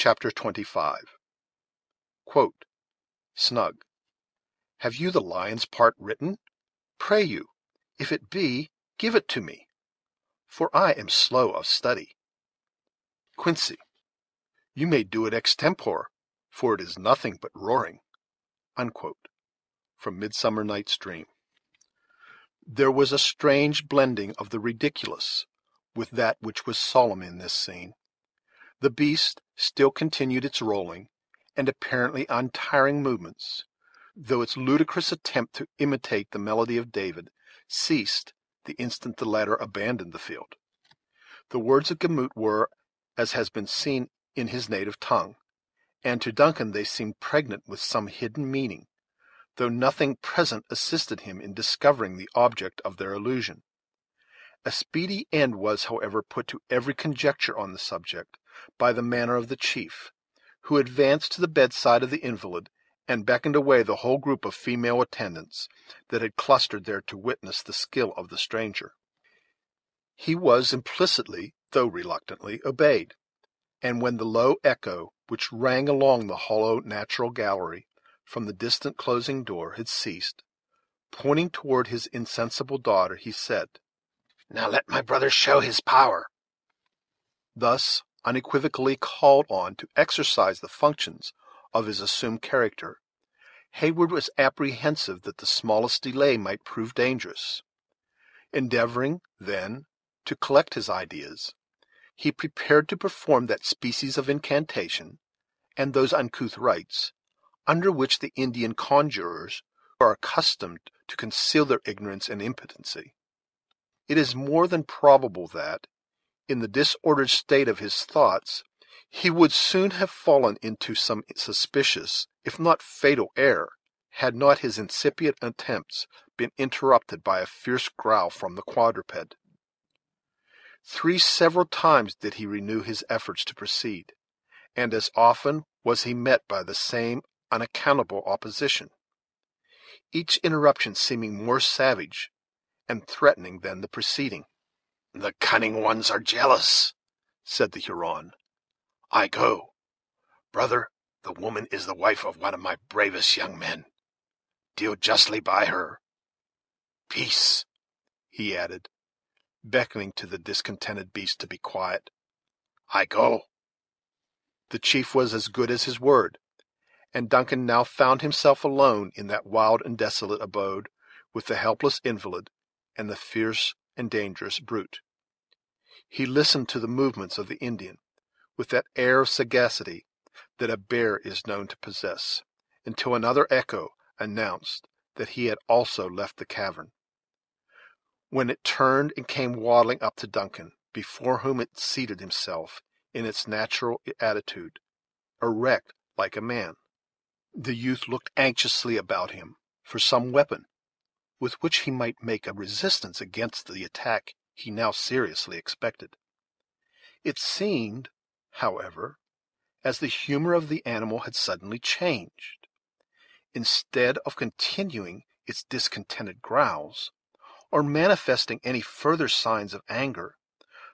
Chapter 25. Quote, Snug. Have you the lion's part written? Pray you, if it be, give it to me, for I am slow of study. Quincy. You may do it extempore, for it is nothing but roaring. Unquote. From Midsummer Night's Dream. There was a strange blending of the ridiculous with that which was solemn in this scene. The beast still continued its rolling and apparently untiring movements, though its ludicrous attempt to imitate the melody of David ceased the instant the latter abandoned the field. The words of Gamut were, as has been seen, in his native tongue, and to Duncan they seemed pregnant with some hidden meaning, though nothing present assisted him in discovering the object of their allusion. A speedy end was, however, put to every conjecture on the subject by the manner of the chief, who advanced to the bedside of the invalid and beckoned away the whole group of female attendants that had clustered there to witness the skill of the stranger. He was implicitly, though reluctantly, obeyed, and when the low echo which rang along the hollow natural gallery from the distant closing door had ceased, pointing toward his insensible daughter, he said, Now let my brother show his power. Thus unequivocally called on to exercise the functions of his assumed character, Heyward was apprehensive that the smallest delay might prove dangerous. Endeavoring, then, to collect his ideas, he prepared to perform that species of incantation, and those uncouth rites, under which the Indian conjurers are accustomed to conceal their ignorance and impotency. It is more than probable that, in the disordered state of his thoughts, he would soon have fallen into some suspicious, if not fatal error, had not his incipient attempts been interrupted by a fierce growl from the quadruped. 3 several times did he renew his efforts to proceed, and as often was he met by the same unaccountable opposition, each interruption seeming more savage and threatening than the preceding. The cunning ones are jealous, said the Huron. I go. Brother, the woman is the wife of one of my bravest young men. Deal justly by her. Peace, he added, beckoning to the discontented beast to be quiet. I go. The chief was as good as his word, and Duncan now found himself alone in that wild and desolate abode with the helpless invalid and the fierce and dangerous brute. He listened to the movements of the Indian with that air of sagacity that a bear is known to possess, until another echo announced that he had also left the cavern, when it turned and came waddling up to Duncan, before whom it seated himself in its natural attitude, erect like a man. The youth looked anxiously about him for some weapon with which he might make a resistance against the attack he now seriously expected. It seemed, however, as the humor of the animal had suddenly changed. Instead of continuing its discontented growls, or manifesting any further signs of anger,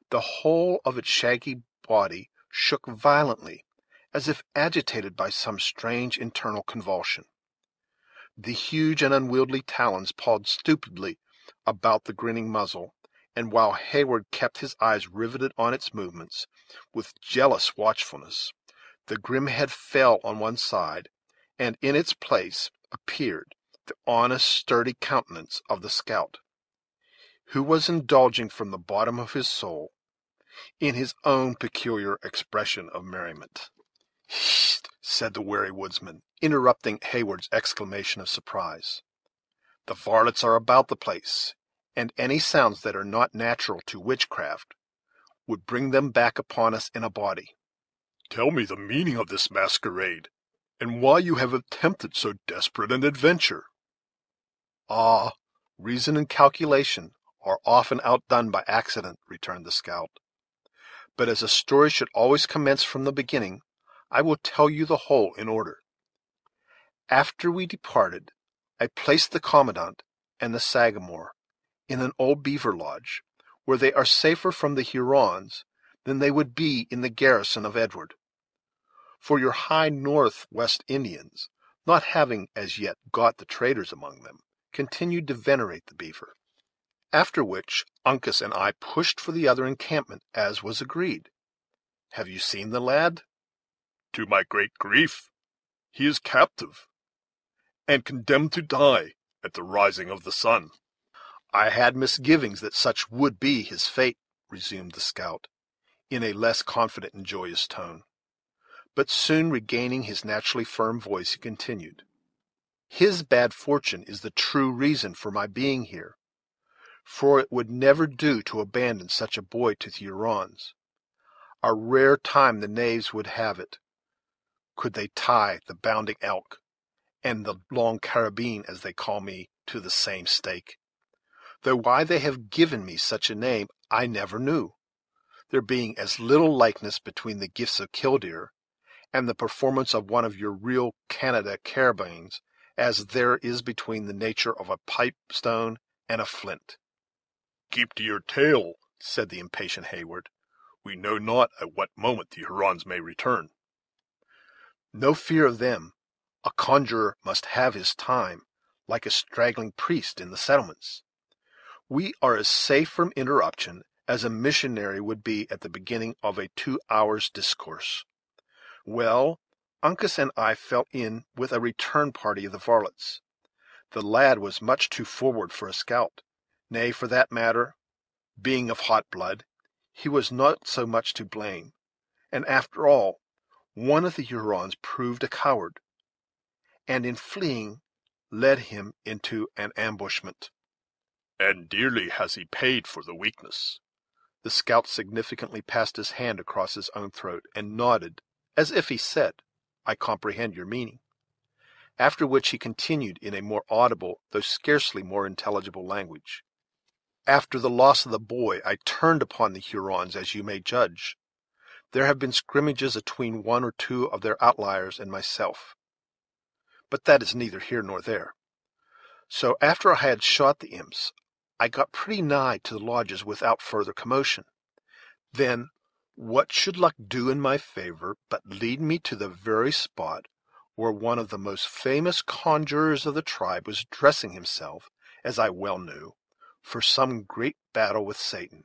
the whole of its shaggy body shook violently, as if agitated by some strange internal convulsion. The huge and unwieldy talons pawed stupidly about the grinning muzzle, and while Heyward kept his eyes riveted on its movements with jealous watchfulness, the grim head fell on one side, and in its place appeared the honest, sturdy countenance of the scout, who was indulging from the bottom of his soul in his own peculiar expression of merriment. "Hist!" said the wary woodsman, interrupting Heyward's exclamation of surprise. "The varlets are about the place, and any sounds that are not natural to witchcraft would bring them back upon us in a body. Tell me the meaning of this masquerade, and why you have attempted so desperate an adventure." "Ah, reason and calculation are often outdone by accident," returned the scout. "But as a story should always commence from the beginning, I will tell you the whole in order. After we departed, I placed the commandant and the Sagamore in an old beaver lodge, where they are safer from the Hurons than they would be in the garrison of Edward. For your high Northwest Indians, not having as yet got the traders among them, continued to venerate the beaver. After which Uncas and I pushed for the other encampment, as was agreed. Have you seen the lad? To my great grief, he is captive, and condemned to die at the rising of the sun. I had misgivings that such would be his fate, resumed the scout, in a less confident and joyous tone. But soon regaining his naturally firm voice, he continued, His bad fortune is the true reason for my being here, for it would never do to abandon such a boy to the Hurons. A rare time the knaves would have it, could they tie the bounding elk, and the long carabine, as they call me, to the same stake. Though why they have given me such a name I never knew, there being as little likeness between the gifts of Killdeer and the performance of one of your real Canada carabines as there is between the nature of a pipestone and a flint. Keep to your tale, said the impatient Hayward. We know not at what moment the Hurons may return. No fear of them. A conjurer must have his time, like a straggling priest in the settlements. We are as safe from interruption as a missionary would be at the beginning of a 2 hours' discourse. Well, Uncas and I fell in with a return party of the varlets. The lad was much too forward for a scout; nay, for that matter, being of hot blood, he was not so much to blame; and after all, one of the Hurons proved a coward, and in fleeing led him into an ambushment. And dearly has he paid for the weakness. The scout significantly passed his hand across his own throat, and nodded, as if he said, I comprehend your meaning. After which he continued in a more audible, though scarcely more intelligible language. After the loss of the boy, I turned upon the Hurons, as you may judge. There have been scrimmages atween one or two of their outliers and myself, but that is neither here nor there. So after I had shot the imps, I got pretty nigh to the lodges without further commotion. Then, what should luck do in my favor but lead me to the very spot where one of the most famous conjurers of the tribe was dressing himself, as I well knew, for some great battle with Satan.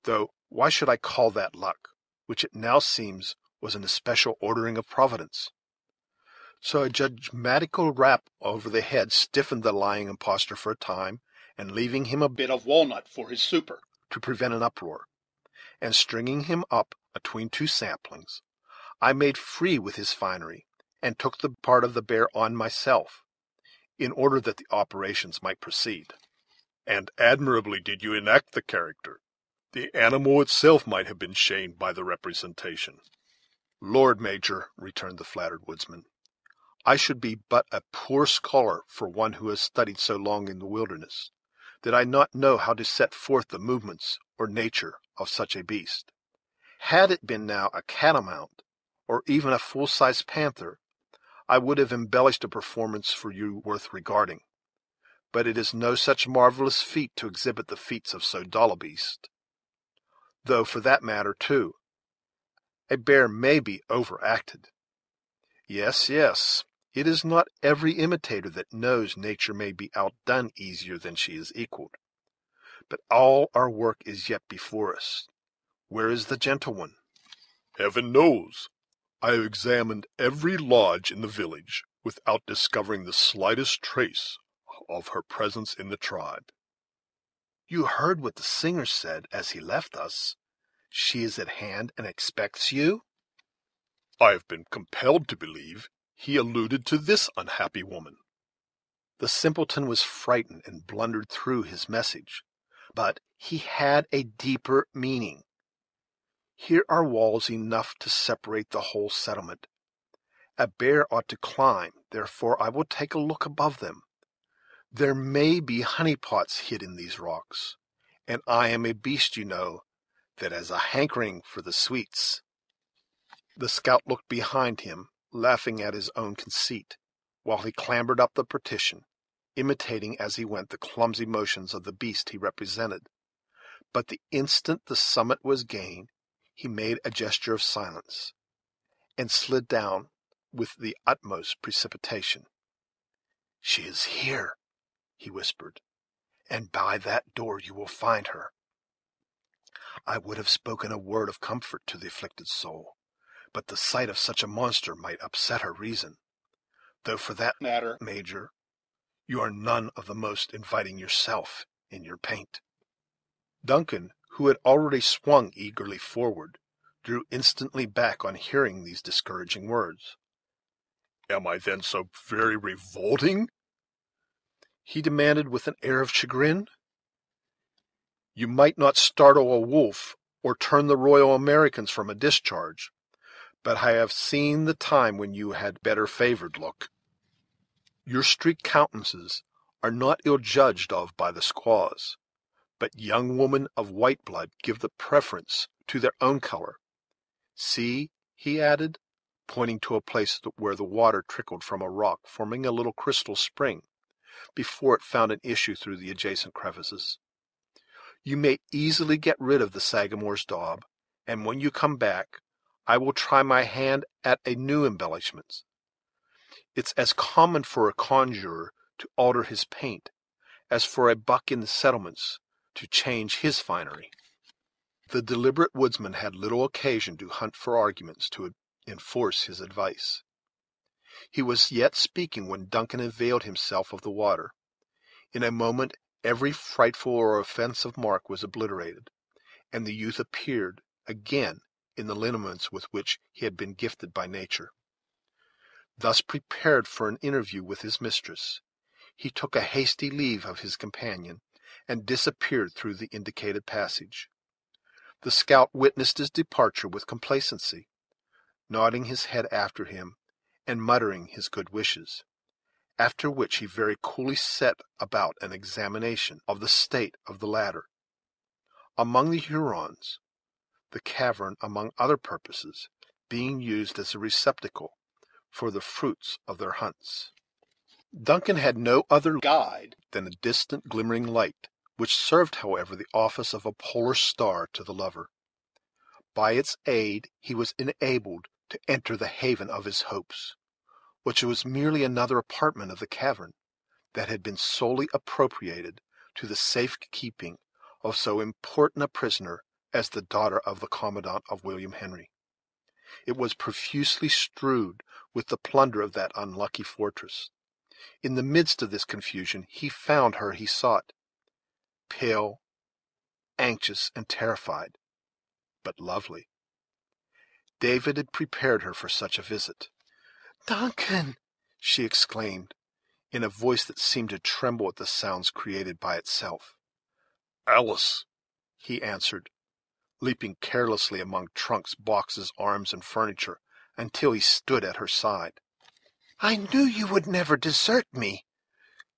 Though why should I call that luck, which it now seems was an especial ordering of Providence? So a judgmatical rap over the head stiffened the lying impostor for a time, and leaving him a bit of walnut for his super, to prevent an uproar, and stringing him up atween two saplings, I made free with his finery, and took the part of the bear on myself, in order that the operations might proceed. And admirably did you enact the character. The animal itself might have been shamed by the representation. Lord, Major, returned the flattered woodsman, I should be but a poor scholar for one who has studied so long in the wilderness, did I not know how to set forth the movements or nature of such a beast. Had it been now a catamount, or even a full-sized panther, I would have embellished a performance for you worth regarding. But it is no such marvelous feat to exhibit the feats of so dull a beast. Though, for that matter, too, a bear may be overacted. Yes, yes, it is not every imitator that knows nature may be outdone easier than she is equaled. But all our work is yet before us. Where is the gentle one? Heaven knows. I have examined every lodge in the village without discovering the slightest trace of her presence in the tribe. You heard what the singer said as he left us. She is at hand and expects you? I have been compelled to believe he alluded to this unhappy woman. The simpleton was frightened and blundered through his message, but he had a deeper meaning. Here are walls enough to separate the whole settlement. A bear ought to climb, therefore I will take a look above them. There may be honey pots hid in these rocks, and I am a beast, you know, that has a hankering for the sweets. The scout looked behind him, laughing at his own conceit, while he clambered up the partition, imitating as he went the clumsy motions of the beast he represented. But the instant the summit was gained, he made a gesture of silence, and slid down with the utmost precipitation. "She is here," he whispered, "and by that door you will find her." I would have spoken a word of comfort to the afflicted soul, but the sight of such a monster might upset her reason, though for that matter, Major, you are none of the most inviting yourself in your paint. Duncan, who had already swung eagerly forward, drew instantly back on hearing these discouraging words. "Am I then so very revolting?" he demanded with an air of chagrin. "You might not startle a wolf or turn the Royal Americans from a discharge, but I have seen the time when you had better favored look. Your streaked countenances are not ill judged of by the squaws, but young women of white blood give the preference to their own color. See," he added, pointing to a place where the water trickled from a rock, forming a little crystal spring, before it found an issue through the adjacent crevices. "You may easily get rid of the Sagamore's daub, and when you come back, I will try my hand at a new embellishment. It's as common for a conjurer to alter his paint as for a buck in the settlements to change his finery." The deliberate woodsman had little occasion to hunt for arguments to enforce his advice. He was yet speaking when Duncan availed himself of the water. In a moment every frightful or offensive mark was obliterated, and the youth appeared again in the lineaments with which he had been gifted by nature. Thus prepared for an interview with his mistress, he took a hasty leave of his companion, and disappeared through the indicated passage. The scout witnessed his departure with complacency, nodding his head after him, and muttering his good wishes, after which he very coolly set about an examination of the state of the latter. Among the Hurons, the cavern, among other purposes, being used as a receptacle for the fruits of their hunts. Duncan had no other guide than a distant glimmering light, which served, however, the office of a polar star to the lover. By its aid he was enabled to enter the haven of his hopes, which was merely another apartment of the cavern, that had been solely appropriated to the safe keeping of so important a prisoner as the daughter of the commandant of William Henry. It was profusely strewed with the plunder of that unlucky fortress. In the midst of this confusion he found her he sought, pale, anxious, and terrified, but lovely. David had prepared her for such a visit. "Duncan!" she exclaimed, in a voice that seemed to tremble at the sounds created by itself. "Alice!" he answered, leaping carelessly among trunks, boxes, arms, and furniture, until he stood at her side. "I knew you would never desert me,"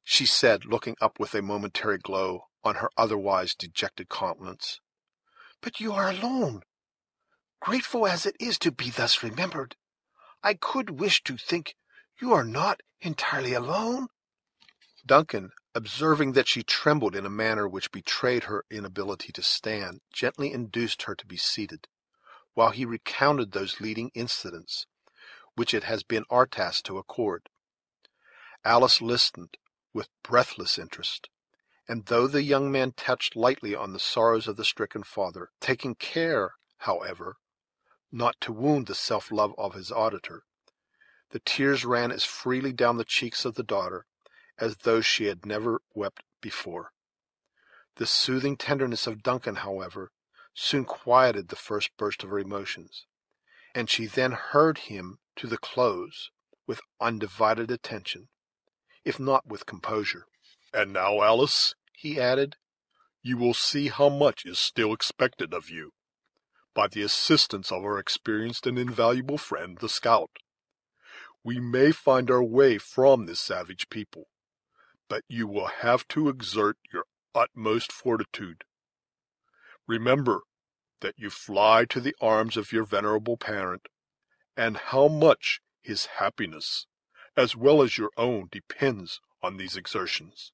she said, looking up with a momentary glow on her otherwise dejected countenance. "But you are alone. Grateful as it is to be thus remembered, I could wish to think you are not entirely alone." Duncan, observing that she trembled in a manner which betrayed her inability to stand, gently induced her to be seated, while he recounted those leading incidents which it has been our task to accord. Alice listened with breathless interest, and though the young man touched lightly on the sorrows of the stricken father, taking care, however, not to wound the self-love of his auditor, the tears ran as freely down the cheeks of the daughter as though she had never wept before. The soothing tenderness of Duncan, however, soon quieted the first burst of her emotions, and she then heard him to the close with undivided attention, if not with composure. "And now, Alice," he added, "you will see how much is still expected of you, by the assistance of our experienced and invaluable friend, the scout. We may find our way from this savage people, but you will have to exert your utmost fortitude. Remember that you fly to the arms of your venerable parent, and how much his happiness, as well as your own, depends on these exertions."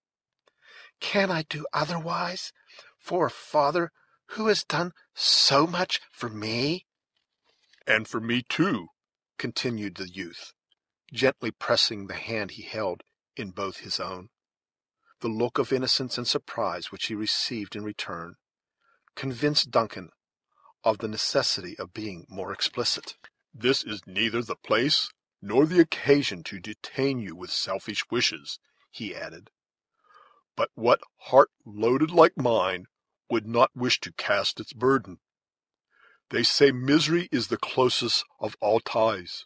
"Can I do otherwise for a father who has done so much for me?" "And for me too, continued the youth, gently pressing the hand he held in both his own. The look of innocence and surprise which he received in return convinced Duncan of the necessity of being more explicit. "This is neither the place nor the occasion to detain you with selfish wishes," he added. "But what heart loaded like mine would not wish to cast its burden? They say misery is the closest of all ties.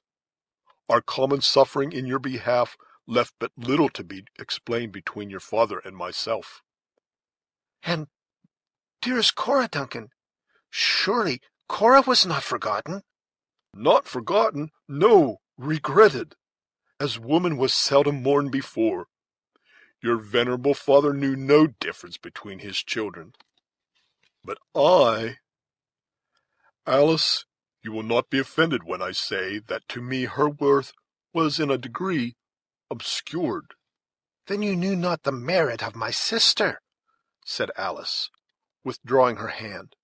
Our common suffering in your behalf left but little to be explained between your father and myself." And dearest Cora, Duncan, surely Cora was not forgotten? "Not forgotten, no, regretted, as woman was seldom mourned before. Your venerable father knew no difference between his children. But Alice, you will not be offended when I say that to me her worth was in a degree obscured." Then you knew not the merit of my sister," said Alice, withdrawing her hand.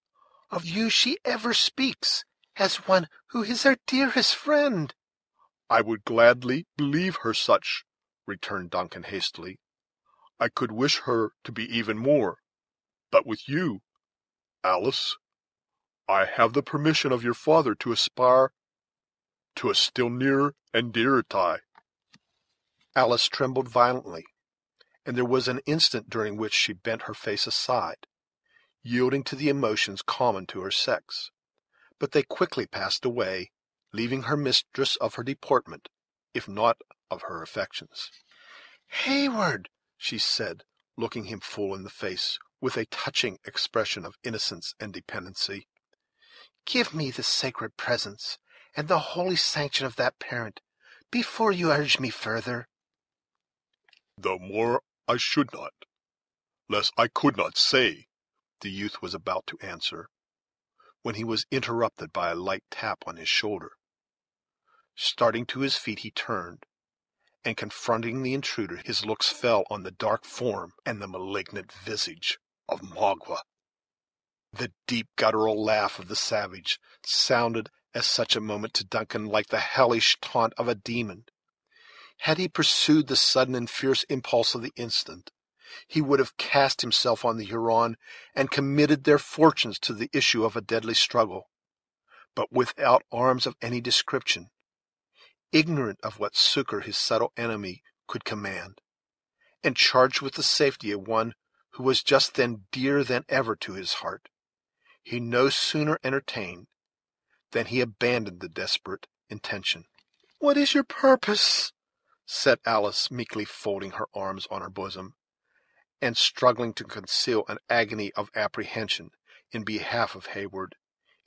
"Of you she ever speaks as one who is her dearest friend." "I would gladly believe her such," returned Duncan hastily. "I could wish her to be even more. But with you, Alice, I have the permission of your father to aspire to a still nearer and dearer tie." Alice trembled violently, and there was an instant during which she bent her face aside, yielding to the emotions common to her sex; but they quickly passed away, leaving her mistress of her deportment, if not of her affections. "Hayward," she said, looking him full in the face, with a touching expression of innocence and dependency, "give me the sacred presence and the holy sanction of that parent before you urge me further." "The more I should not, less I could not say," the youth was about to answer, when he was interrupted by a light tap on his shoulder. Starting to his feet, he turned, and confronting the intruder, his looks fell on the dark form and the malignant visage of Magua. The deep guttural laugh of the savage sounded at such a moment to Duncan like the hellish taunt of a demon. Had he pursued the sudden and fierce impulse of the instant, he would have cast himself on the Huron and committed their fortunes to the issue of a deadly struggle. But without arms of any description, ignorant of what succor his subtle enemy could command, and charged with the safety of one who was just then dearer than ever to his heart, he no sooner entertained than he abandoned the desperate intention. "What is your purpose?" said Alice, meekly folding her arms on her bosom, and struggling to conceal an agony of apprehension in behalf of Hayward,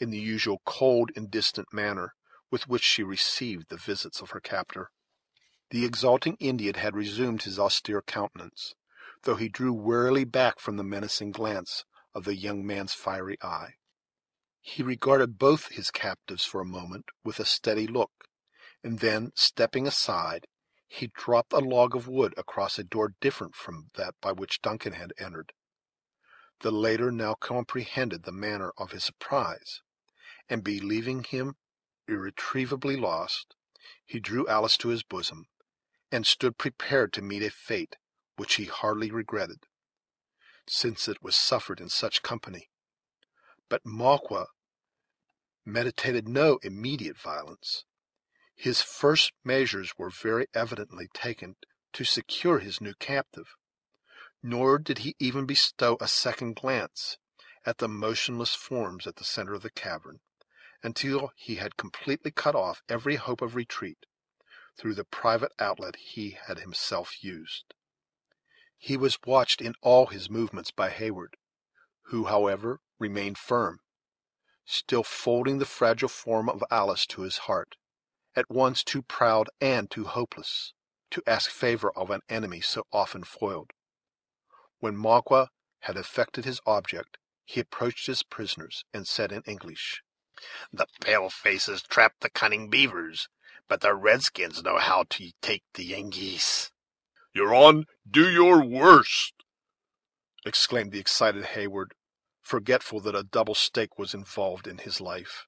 in the usual cold and distant manner with which she received the visits of her captor. The exulting Indian had resumed his austere countenance, though he drew warily back from the menacing glance of the young man's fiery eye. He regarded both his captives for a moment with a steady look, and then, stepping aside, he dropped a log of wood across a door different from that by which Duncan had entered. The latter now comprehended the manner of his surprise, and believing him irretrievably lost, he drew Alice to his bosom, and stood prepared to meet a fate which he hardly regretted, since it was suffered in such company. But Magua meditated no immediate violence. His first measures were very evidently taken to secure his new captive, nor did he even bestow a second glance at the motionless forms at the center of the cavern, until he had completely cut off every hope of retreat through the private outlet he had himself used. He was watched in all his movements by Hayward, who, however, remained firm, still folding the fragile form of Alice to his heart, at once too proud and too hopeless to ask favor of an enemy so often foiled. When Magua had effected his object, he approached his prisoners, and said in English, "The pale faces trap the cunning beavers, but the redskins know how to take the Yengeese." "Huron, do your worst!" exclaimed the excited Hayward, forgetful that a double stake was involved in his life.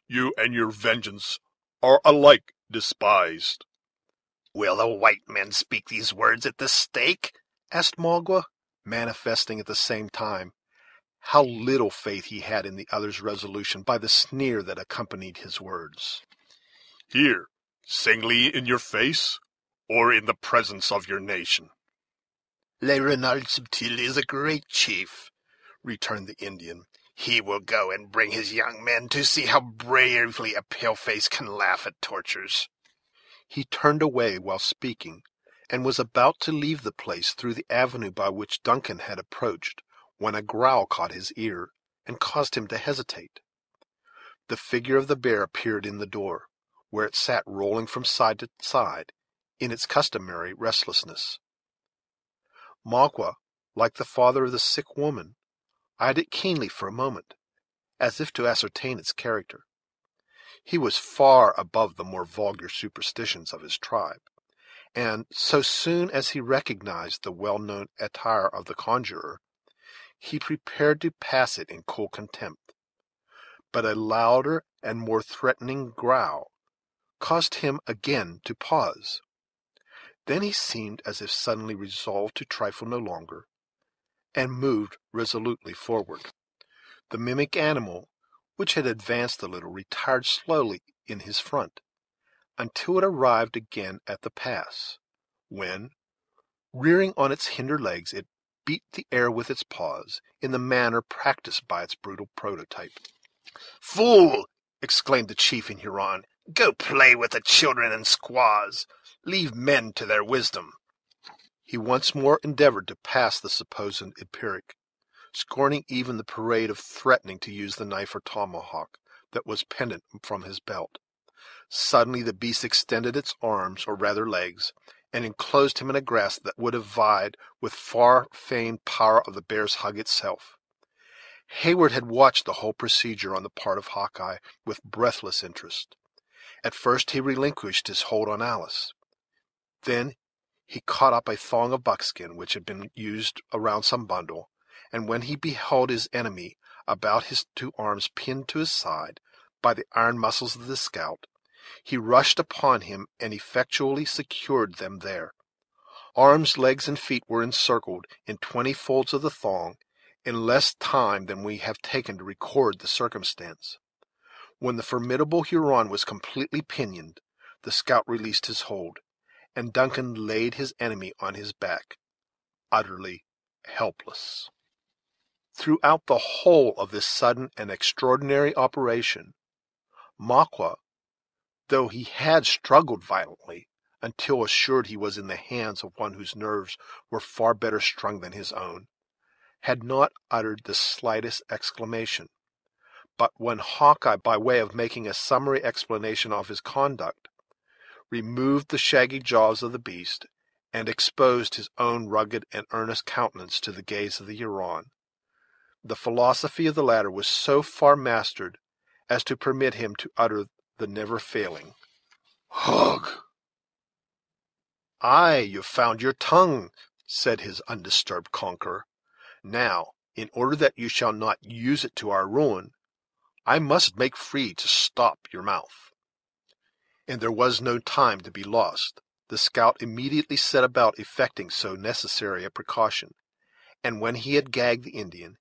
"You and your vengeance are alike despised." "Will the white men speak these words at the stake?" asked Magua, manifesting at the same time how little faith he had in the other's resolution by the sneer that accompanied his words. "Here, singly in your face, or in the presence of your nation?" "Le Renard Subtil is a great chief," returned the Indian. "He will go and bring his young men to see how bravely a paleface can laugh at tortures." He turned away while speaking, and was about to leave the place through the avenue by which Duncan had approached, when a growl caught his ear, and caused him to hesitate. The figure of the bear appeared in the door, where it sat rolling from side to side in its customary restlessness. Magua, like the father of the sick woman, eyed it keenly for a moment, as if to ascertain its character. He was far above the more vulgar superstitions of his tribe, and so soon as he recognized the well-known attire of the conjurer, he prepared to pass it in cool contempt. But a louder and more threatening growl caused him again to pause. Then he seemed as if suddenly resolved to trifle no longer, and moved resolutely forward. The mimic animal, which had advanced a little, retired slowly in his front, until it arrived again at the pass, when, rearing on its hinder legs, it beat the air with its paws, in the manner practised by its brutal prototype. "Fool!" exclaimed the chief in Huron, "go play with the children and squaws. Leave men to their wisdom." He once more endeavored to pass the supposed empiric, scorning even the parade of threatening to use the knife or tomahawk that was pendant from his belt. Suddenly the beast extended its arms, or rather legs, and enclosed him in a grasp that would have vied with far-famed power of the bear's hug itself. Hayward had watched the whole procedure on the part of Hawkeye with breathless interest. At first he relinquished his hold on Alice. Then he caught up a thong of buckskin which had been used around some bundle, and when he beheld his enemy about his two arms pinned to his side by the iron muscles of the scout, he rushed upon him and effectually secured them there. Arms, legs, and feet were encircled in 20 folds of the thong in less time than we have taken to record the circumstance. When the formidable Huron was completely pinioned, the scout released his hold, and Duncan laid his enemy on his back, utterly helpless. Throughout the whole of this sudden and extraordinary operation, Magua, though he had struggled violently, until assured he was in the hands of one whose nerves were far better strung than his own, had not uttered the slightest exclamation. But when Hawkeye, by way of making a summary explanation of his conduct, removed the shaggy jaws of the beast, and exposed his own rugged and earnest countenance to the gaze of the Huron, the philosophy of the latter was so far mastered as to permit him to utter the never-failing "Hugh!" "Ay, you've found your tongue," said his undisturbed conqueror. "Now, in order that you shall not use it to our ruin, I must make free to stop your mouth." And there was no time to be lost. The scout immediately set about effecting so necessary a precaution, and when he had gagged the Indian,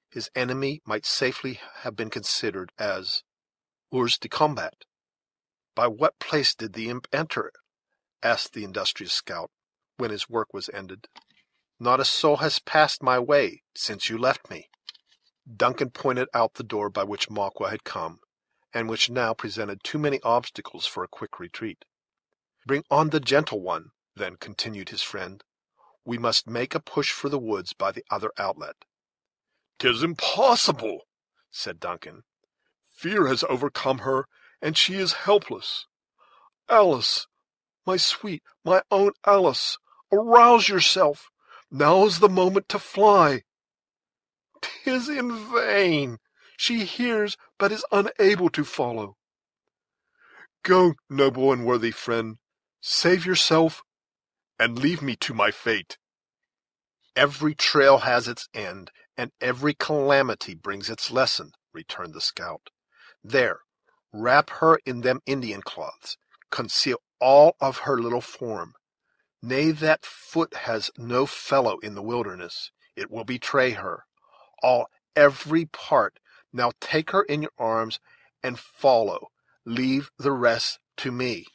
his enemy might safely have been considered as hors de combat. "By what place did the imp enter?" asked the industrious scout, when his work was ended. "Not a soul has passed my way since you left me." Duncan pointed out the door by which Magua had come, and which now presented too many obstacles for a quick retreat. "Bring on the gentle one, then," continued his friend. "We must make a push for the woods by the other outlet." "'Tis impossible," said Duncan. "Fear has overcome her, and she is helpless. Alice, my sweet, my own Alice, arouse yourself. Now is the moment to fly." "'Tis in vain. She hears, but is unable to follow." "Go, noble and worthy friend, save yourself, and leave me to my fate." "Every trail has its end, and every calamity brings its lesson," returned the scout. "There, Wrap her in them Indian cloths, conceal all of her little form. Nay, that foot has no fellow in the wilderness, it will betray her. Every part. Now take her in your arms and follow. Leave the rest to me."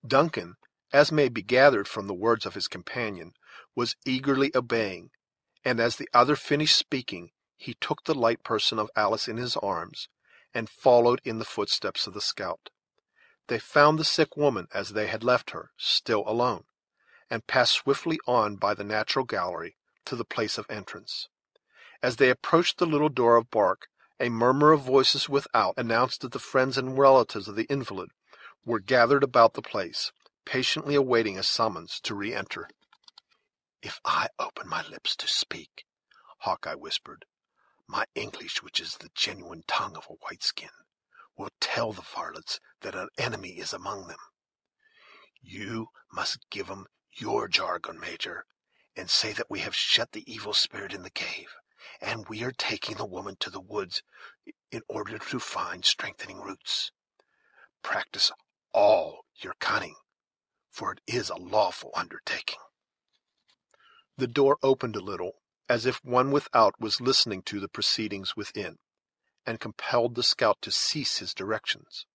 Duncan, as may be gathered from the words of his companion, was eagerly obeying, and as the other finished speaking, he took the light person of Alice in his arms, and followed in the footsteps of the scout. They found the sick woman as they had left her, still alone, and passed swiftly on by the natural gallery to the place of entrance. As they approached the little door of bark, a murmur of voices without announced that the friends and relatives of the invalid were gathered about the place, patiently awaiting a summons to re-enter. "If I open my lips to speak," Hawkeye whispered, "my English, which is the genuine tongue of a white-skin, will tell the varlets that an enemy is among them. You must give 'em your jargon, Major, and say that we have shut the evil spirit in the cave, and we are taking the woman to the woods in order to find strengthening roots. Practice all your cunning, for it is a lawful undertaking." The door opened a little, as if one without was listening to the proceedings within, and compelled the scout to cease his directions.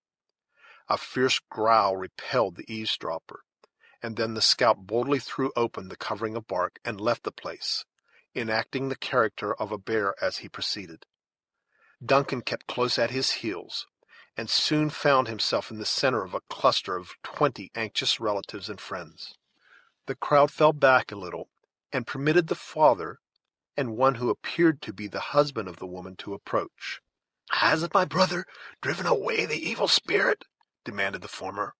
A fierce growl repelled the eavesdropper, and then the scout boldly threw open the covering of bark and left the place, enacting the character of a bear as he proceeded. Duncan kept close at his heels, and soon found himself in the center of a cluster of 20 anxious relatives and friends. The crowd fell back a little, and permitted the father and one who appeared to be the husband of the woman to approach. "Hasn't my brother driven away the evil spirit?" demanded the former.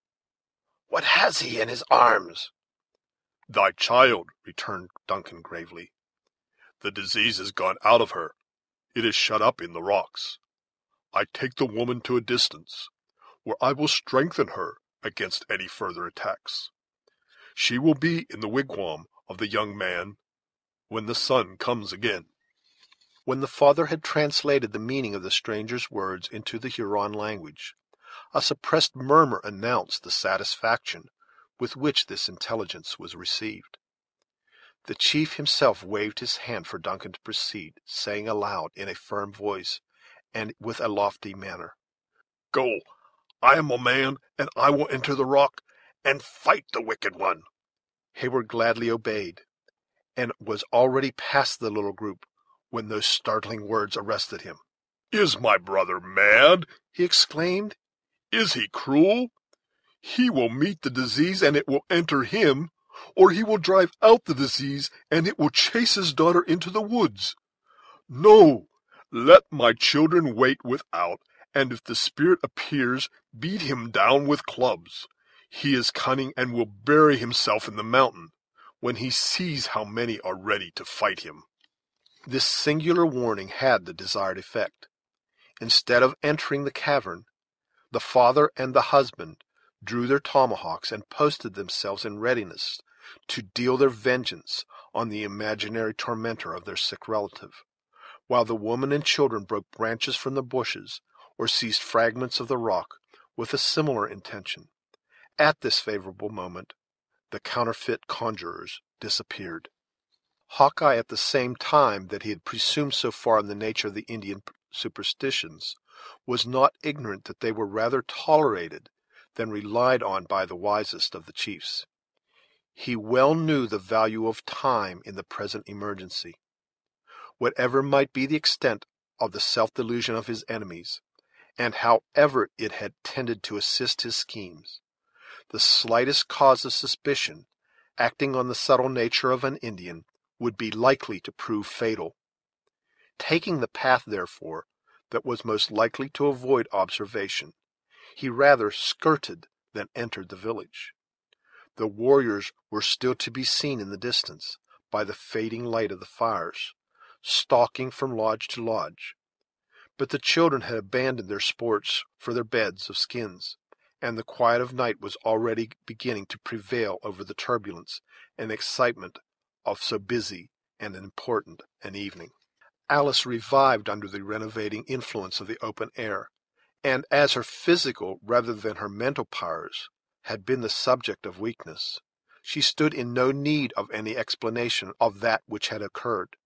"What has he in his arms?" "Thy child," returned Duncan gravely. "The disease is gone out of her. It is shut up in the rocks. I take the woman to a distance, where I will strengthen her against any further attacks. She will be in the wigwam of the young man when the sun comes again." When the father had translated the meaning of the stranger's words into the Huron language, a suppressed murmur announced the satisfaction with which this intelligence was received. The chief himself waved his hand for Duncan to proceed, saying aloud, in a firm voice and with a lofty manner, "Go, I am a man, and I will enter the rock and fight the wicked one." Hayward gladly obeyed, and was already past the little group when those startling words arrested him. "Is my brother mad?" he exclaimed. "Is he cruel? He will meet the disease, and it will enter him, or he will drive out the disease, and it will chase his daughter into the woods. No, let my children wait without, and if the spirit appears, beat him down with clubs. He is cunning, and will bury himself in the mountain when he sees how many are ready to fight him." This singular warning had the desired effect. Instead of entering the cavern, the father and the husband drew their tomahawks and posted themselves in readiness to deal their vengeance on the imaginary tormentor of their sick relative, while the woman and children broke branches from the bushes or seized fragments of the rock with a similar intention. At this favorable moment, the counterfeit conjurers disappeared. Hawkeye, at the same time that he had presumed so far on the nature of the Indian superstitions, was not ignorant that they were rather tolerated than relied on by the wisest of the chiefs. He well knew the value of time in the present emergency. Whatever might be the extent of the self-delusion of his enemies, and however it had tended to assist his schemes, the slightest cause of suspicion, acting on the subtle nature of an Indian, would be likely to prove fatal. Taking the path, therefore, that was most likely to avoid observation, he rather skirted than entered the village. The warriors were still to be seen in the distance, by the fading light of the fires, stalking from lodge to lodge. But the children had abandoned their sports for their beds of skins, and the quiet of night was already beginning to prevail over the turbulence and excitement of so busy and important an evening. Alice revived under the renovating influence of the open air, and as her physical rather than her mental powers had been the subject of weakness, she stood in no need of any explanation of that which had occurred.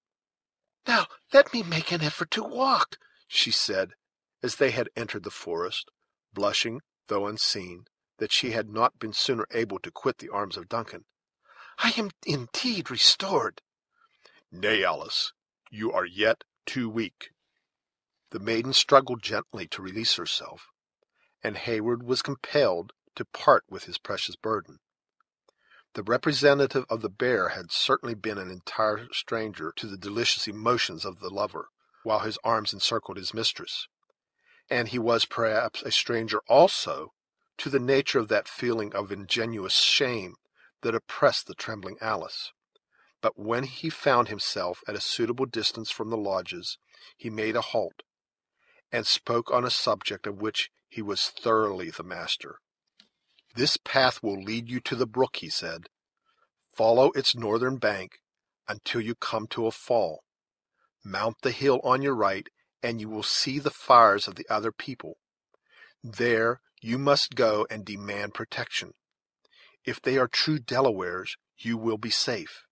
"Now let me make an effort to walk," she said, as they had entered the forest, blushing, though unseen, that she had not been sooner able to quit the arms of Duncan. "I am indeed restored." "Nay, Alice, you are yet too weak." The maiden struggled gently to release herself, and Heyward was compelled to part with his precious burden. The representative of the bear had certainly been an entire stranger to the delicious emotions of the lover, while his arms encircled his mistress, and he was perhaps a stranger also to the nature of that feeling of ingenuous shame that oppressed the trembling Alice. But when he found himself at a suitable distance from the lodges, he made a halt, and spoke on a subject of which he was thoroughly the master. "This path will lead you to the brook," he said. "Follow its northern bank until you come to a fall. Mount the hill on your right, and you will see the fires of the other people. There you must go and demand protection. If they are true Delawares, you will be safe.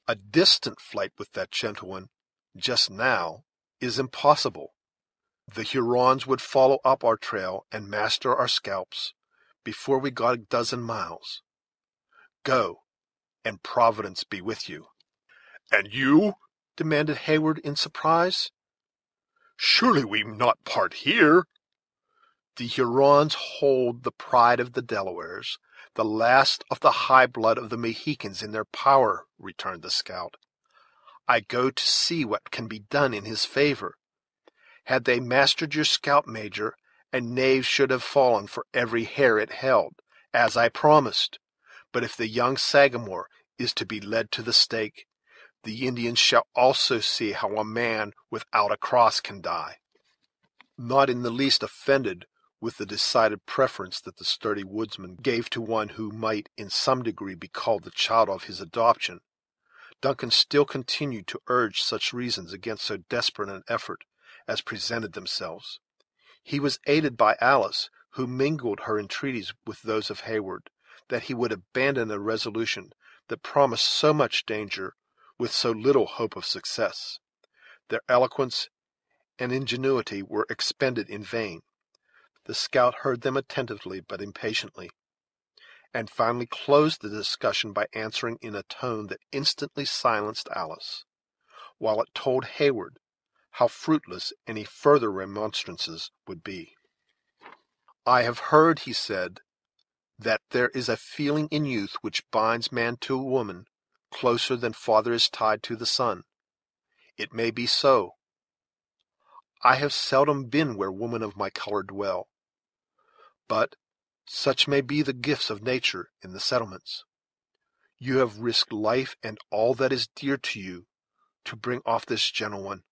A distant flight with that gentleman, just now, is impossible. The Hurons would follow up our trail and master our scalps before we got a dozen miles. Go, and Providence be with you." "And you?" demanded Heyward in surprise. "Surely we not part here." "The Hurons hold the pride of the Delawares, the last of the high blood of the Mohicans, in their power," returned the scout. "I go to see what can be done in his favor. Had they mastered your scalp, Major, a knave should have fallen for every hair it held, as I promised. But if the young Sagamore is to be led to the stake, the Indians shall also see how a man without a cross can die." Not in the least offended with the decided preference that the sturdy woodsman gave to one who might in some degree be called the child of his adoption, Duncan still continued to urge such reasons against so desperate an effort as presented themselves. He was aided by Alice, who mingled her entreaties with those of Heyward, that he would abandon a resolution that promised so much danger with so little hope of success. Their eloquence and ingenuity were expended in vain. The scout heard them attentively but impatiently, and finally closed the discussion by answering in a tone that instantly silenced Alice, while it told Heyward how fruitless any further remonstrances would be. "I have heard," he said, "that there is a feeling in youth which binds man to woman closer than father is tied to the son. It may be so. I have seldom been where women of my color dwell, but such may be the gifts of nature in the settlements. You have risked life and all that is dear to you to bring off this gentle one,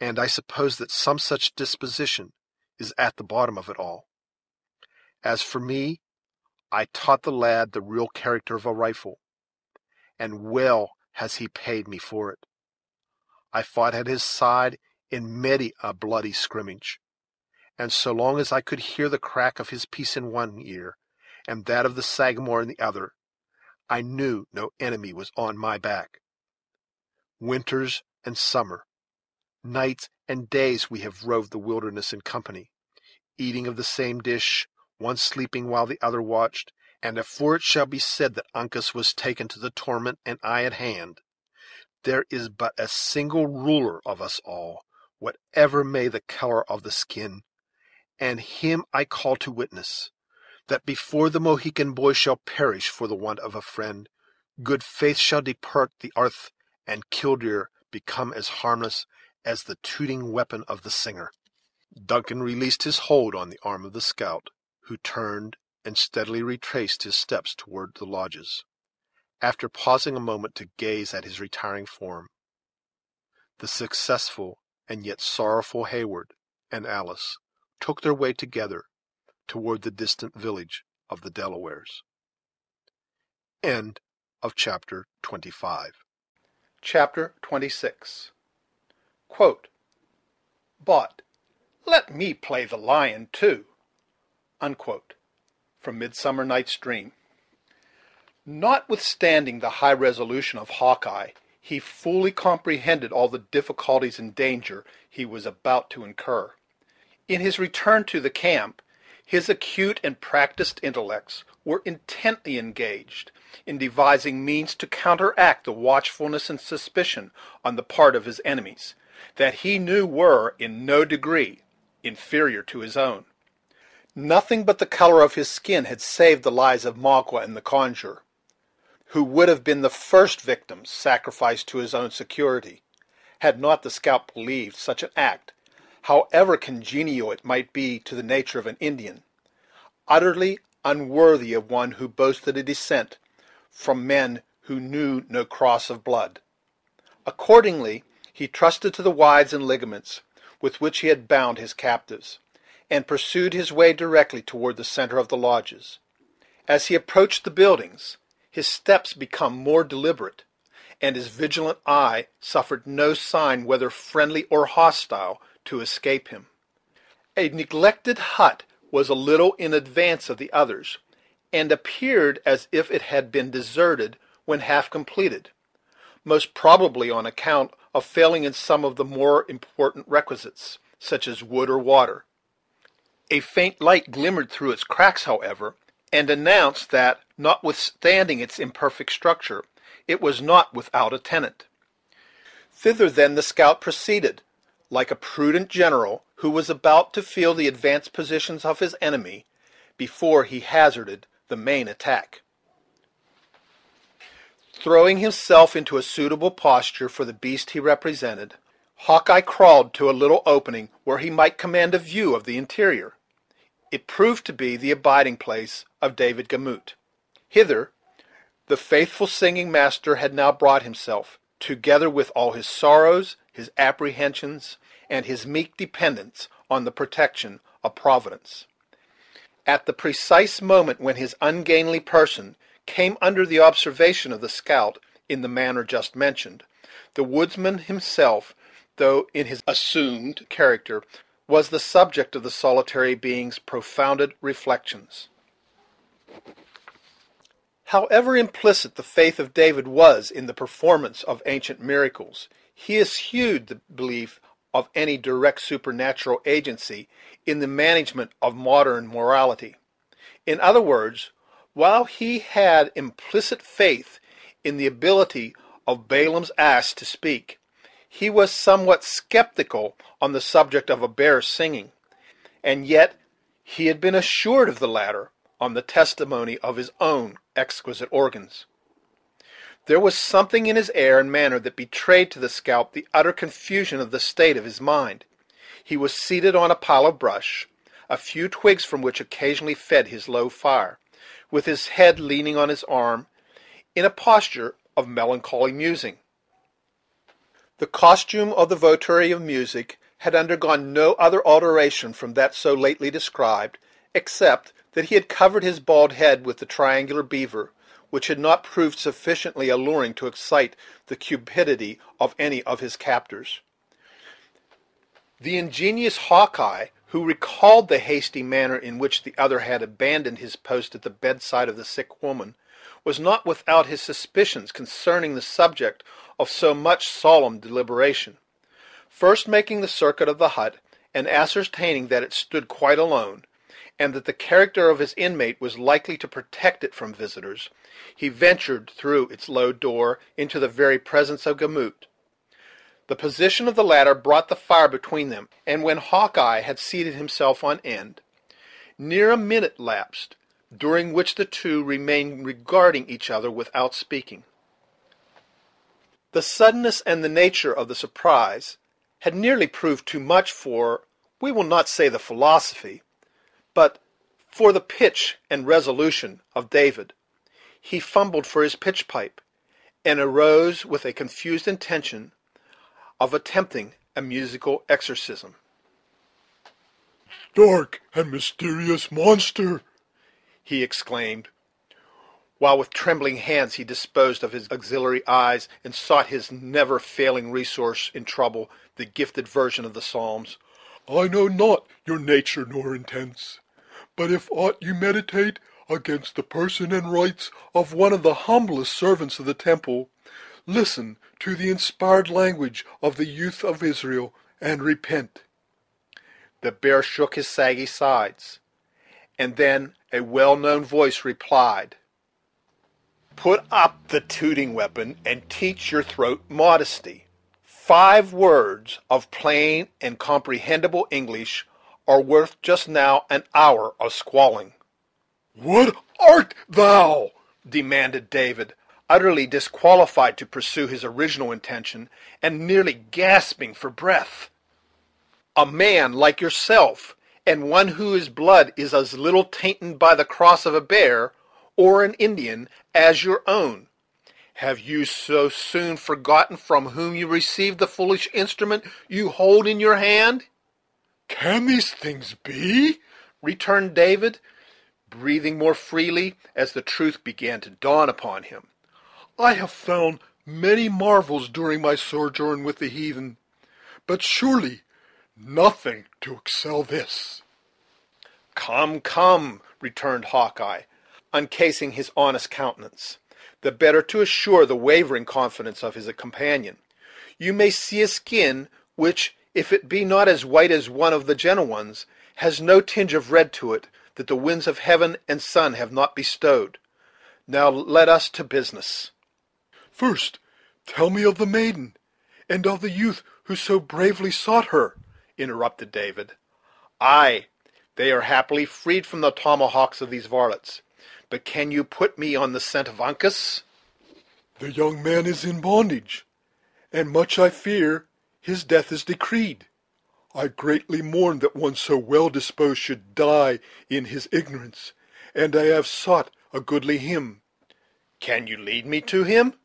and I suppose that some such disposition is at the bottom of it all. As for me, I taught the lad the real character of a rifle, and well has he paid me for it. I fought at his side in many a bloody scrimmage, and so long as I could hear the crack of his piece in one ear, and that of the Sagamore in the other, I knew no enemy was on my back. Winters and summer, nights and days we have roved the wilderness in company, eating of the same dish, one sleeping while the other watched, and afore it shall be said that Uncas was taken to the torment and I at hand, there is but a single ruler of us all, whatever may the color of the skin, and him I call to witness, that before the Mohican boy shall perish for the want of a friend, good faith shall depart the earth, and killdeer become as harmless as the tooting weapon of the singer." Duncan released his hold on the arm of the scout, who turned and steadily retraced his steps toward the lodges, after pausing a moment to gaze at his retiring form. The successful and yet sorrowful Heyward and Alice took their way together toward the distant village of the Delawares. End of chapter 25. Chapter 26. Quote, "Bought Let me play the lion too." Unquote. From Midsummer Night's Dream. Notwithstanding the high resolution of Hawkeye, he fully comprehended all the difficulties and danger he was about to incur. In his return to the camp, his acute and practised intellects were intently engaged in devising means to counteract the watchfulness and suspicion on the part of his enemies, that he knew were, in no degree, inferior to his own. Nothing but the color of his skin had saved the lives of Magua and the conjurer, who would have been the first victims sacrificed to his own security, had not the scout believed such an act, however congenial it might be to the nature of an Indian, utterly unworthy of one who boasted a descent from men who knew no cross of blood. Accordingly, he trusted to the withes and ligaments with which he had bound his captives, and pursued his way directly toward the center of the lodges. As he approached the buildings, his steps became more deliberate, and his vigilant eye suffered no sign, whether friendly or hostile, to escape him. A neglected hut was a little in advance of the others, and appeared as if it had been deserted when half completed, most probably on account of failing in some of the more important requisites, such as wood or water. A faint light glimmered through its cracks, however, and announced that, notwithstanding its imperfect structure, it was not without a tenant. Thither then the scout proceeded, like a prudent general who was about to feel the advanced positions of his enemy before he hazarded the main attack. Throwing himself into a suitable posture for the beast he represented, Hawkeye crawled to a little opening where he might command a view of the interior. It proved to be the abiding place of David Gamut. Hither the faithful singing master had now brought himself, together with all his sorrows, his apprehensions, and his meek dependence on the protection of Providence. At the precise moment when his ungainly person came under the observation of the scout in the manner just mentioned, the woodsman himself, though in his assumed character, was the subject of the solitary being's profounded reflections. However implicit the faith of David was in the performance of ancient miracles, he eschewed the belief of any direct supernatural agency in the management of modern morality. In other words, while he had implicit faith in the ability of Balaam's ass to speak, he was somewhat skeptical on the subject of a bear's singing, and yet he had been assured of the latter on the testimony of his own exquisite organs. There was something in his air and manner that betrayed to the scout the utter confusion of the state of his mind. He was seated on a pile of brush, a few twigs from which occasionally fed his low fire, with his head leaning on his arm, in a posture of melancholy musing. The costume of the votary of music had undergone no other alteration from that so lately described, except that he had covered his bald head with the triangular beaver, which had not proved sufficiently alluring to excite the cupidity of any of his captors. The ingenious Hawkeye, who recalled the hasty manner in which the other had abandoned his post at the bedside of the sick woman, was not without his suspicions concerning the subject of so much solemn deliberation. First making the circuit of the hut, and ascertaining that it stood quite alone, and that the character of his inmate was likely to protect it from visitors, he ventured through its low door into the very presence of Gamut. The position of the latter brought the fire between them, and when Hawkeye had seated himself on end, near a minute lapsed, during which the two remained regarding each other without speaking. The suddenness and the nature of the surprise had nearly proved too much for, we will not say the philosophy, but for the pitch and resolution of David. He fumbled for his pitch pipe, and arose with a confused intention of attempting a musical exorcism. "Dark and mysterious monster!" he exclaimed, while with trembling hands he disposed of his auxiliary eyes and sought his never failing resource in trouble, the gifted version of the Psalms. I know not your nature nor intents, but if aught you meditate against the person and rights of one of the humblest servants of the temple, listen to the inspired language of the youth of Israel, and repent." The bear shook his saggy sides, and then a well-known voice replied, "Put up the tooting weapon, and teach your throat modesty. 5 words of plain and comprehensible English are worth just now an hour of squalling." "What art thou?" demanded David, utterly disqualified to pursue his original intention, and nearly gasping for breath. "A man like yourself, and one whose blood is as little tainted by the cross of a bear or an Indian as your own. Have you so soon forgotten from whom you received the foolish instrument you hold in your hand?" "Can these things be?" returned David, breathing more freely as the truth began to dawn upon him. "I have found many marvels during my sojourn with the heathen, but surely nothing to excel this." "Come, come," returned Hawkeye, uncasing his honest countenance, the better to assure the wavering confidence of his companion. "You may see a skin which, if it be not as white as one of the gentle ones, has no tinge of red to it that the winds of heaven and sun have not bestowed. Now let us to business." "First tell me of the maiden, and of the youth who so bravely sought her," interrupted David. "Ay, they are happily freed from the tomahawks of these varlets. But can you put me on the scent of Uncas?" "The young man is in bondage, and much I fear his death is decreed. I greatly mourn that one so well disposed should die in his ignorance, and I have sought a goodly hymn." "Can you lead me to him?"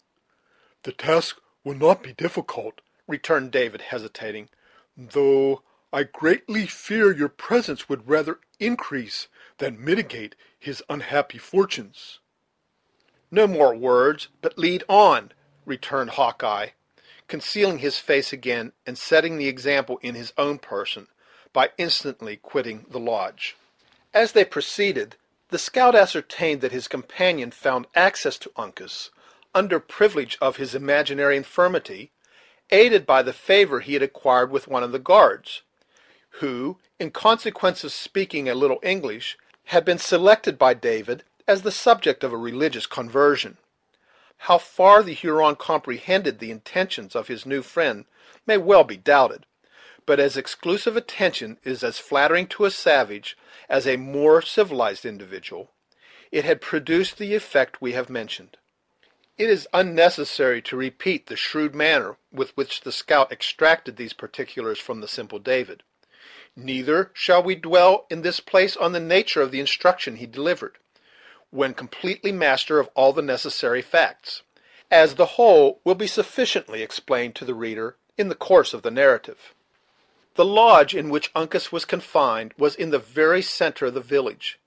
"The task will not be difficult," returned David, hesitating. "though I greatly fear your presence would rather increase than mitigate his unhappy fortunes." "No more words, but lead on," returned Hawkeye, concealing his face again, and setting the example in his own person by instantly quitting the lodge. As they proceeded, the scout ascertained that his companion found access to Uncas, under privilege of his imaginary infirmity, aided by the favor he had acquired with one of the guards, who, in consequence of speaking a little English, had been selected by David as the subject of a religious conversion. How far the Huron comprehended the intentions of his new friend may well be doubted, but as exclusive attention is as flattering to a savage as a more civilized individual, it had produced the effect we have mentioned. It is unnecessary to repeat the shrewd manner with which the scout extracted these particulars from the simple David. Neither shall we dwell in this place on the nature of the instruction he delivered, when completely master of all the necessary facts, as the whole will be sufficiently explained to the reader in the course of the narrative. The lodge in which Uncas was confined was in the very center of the village,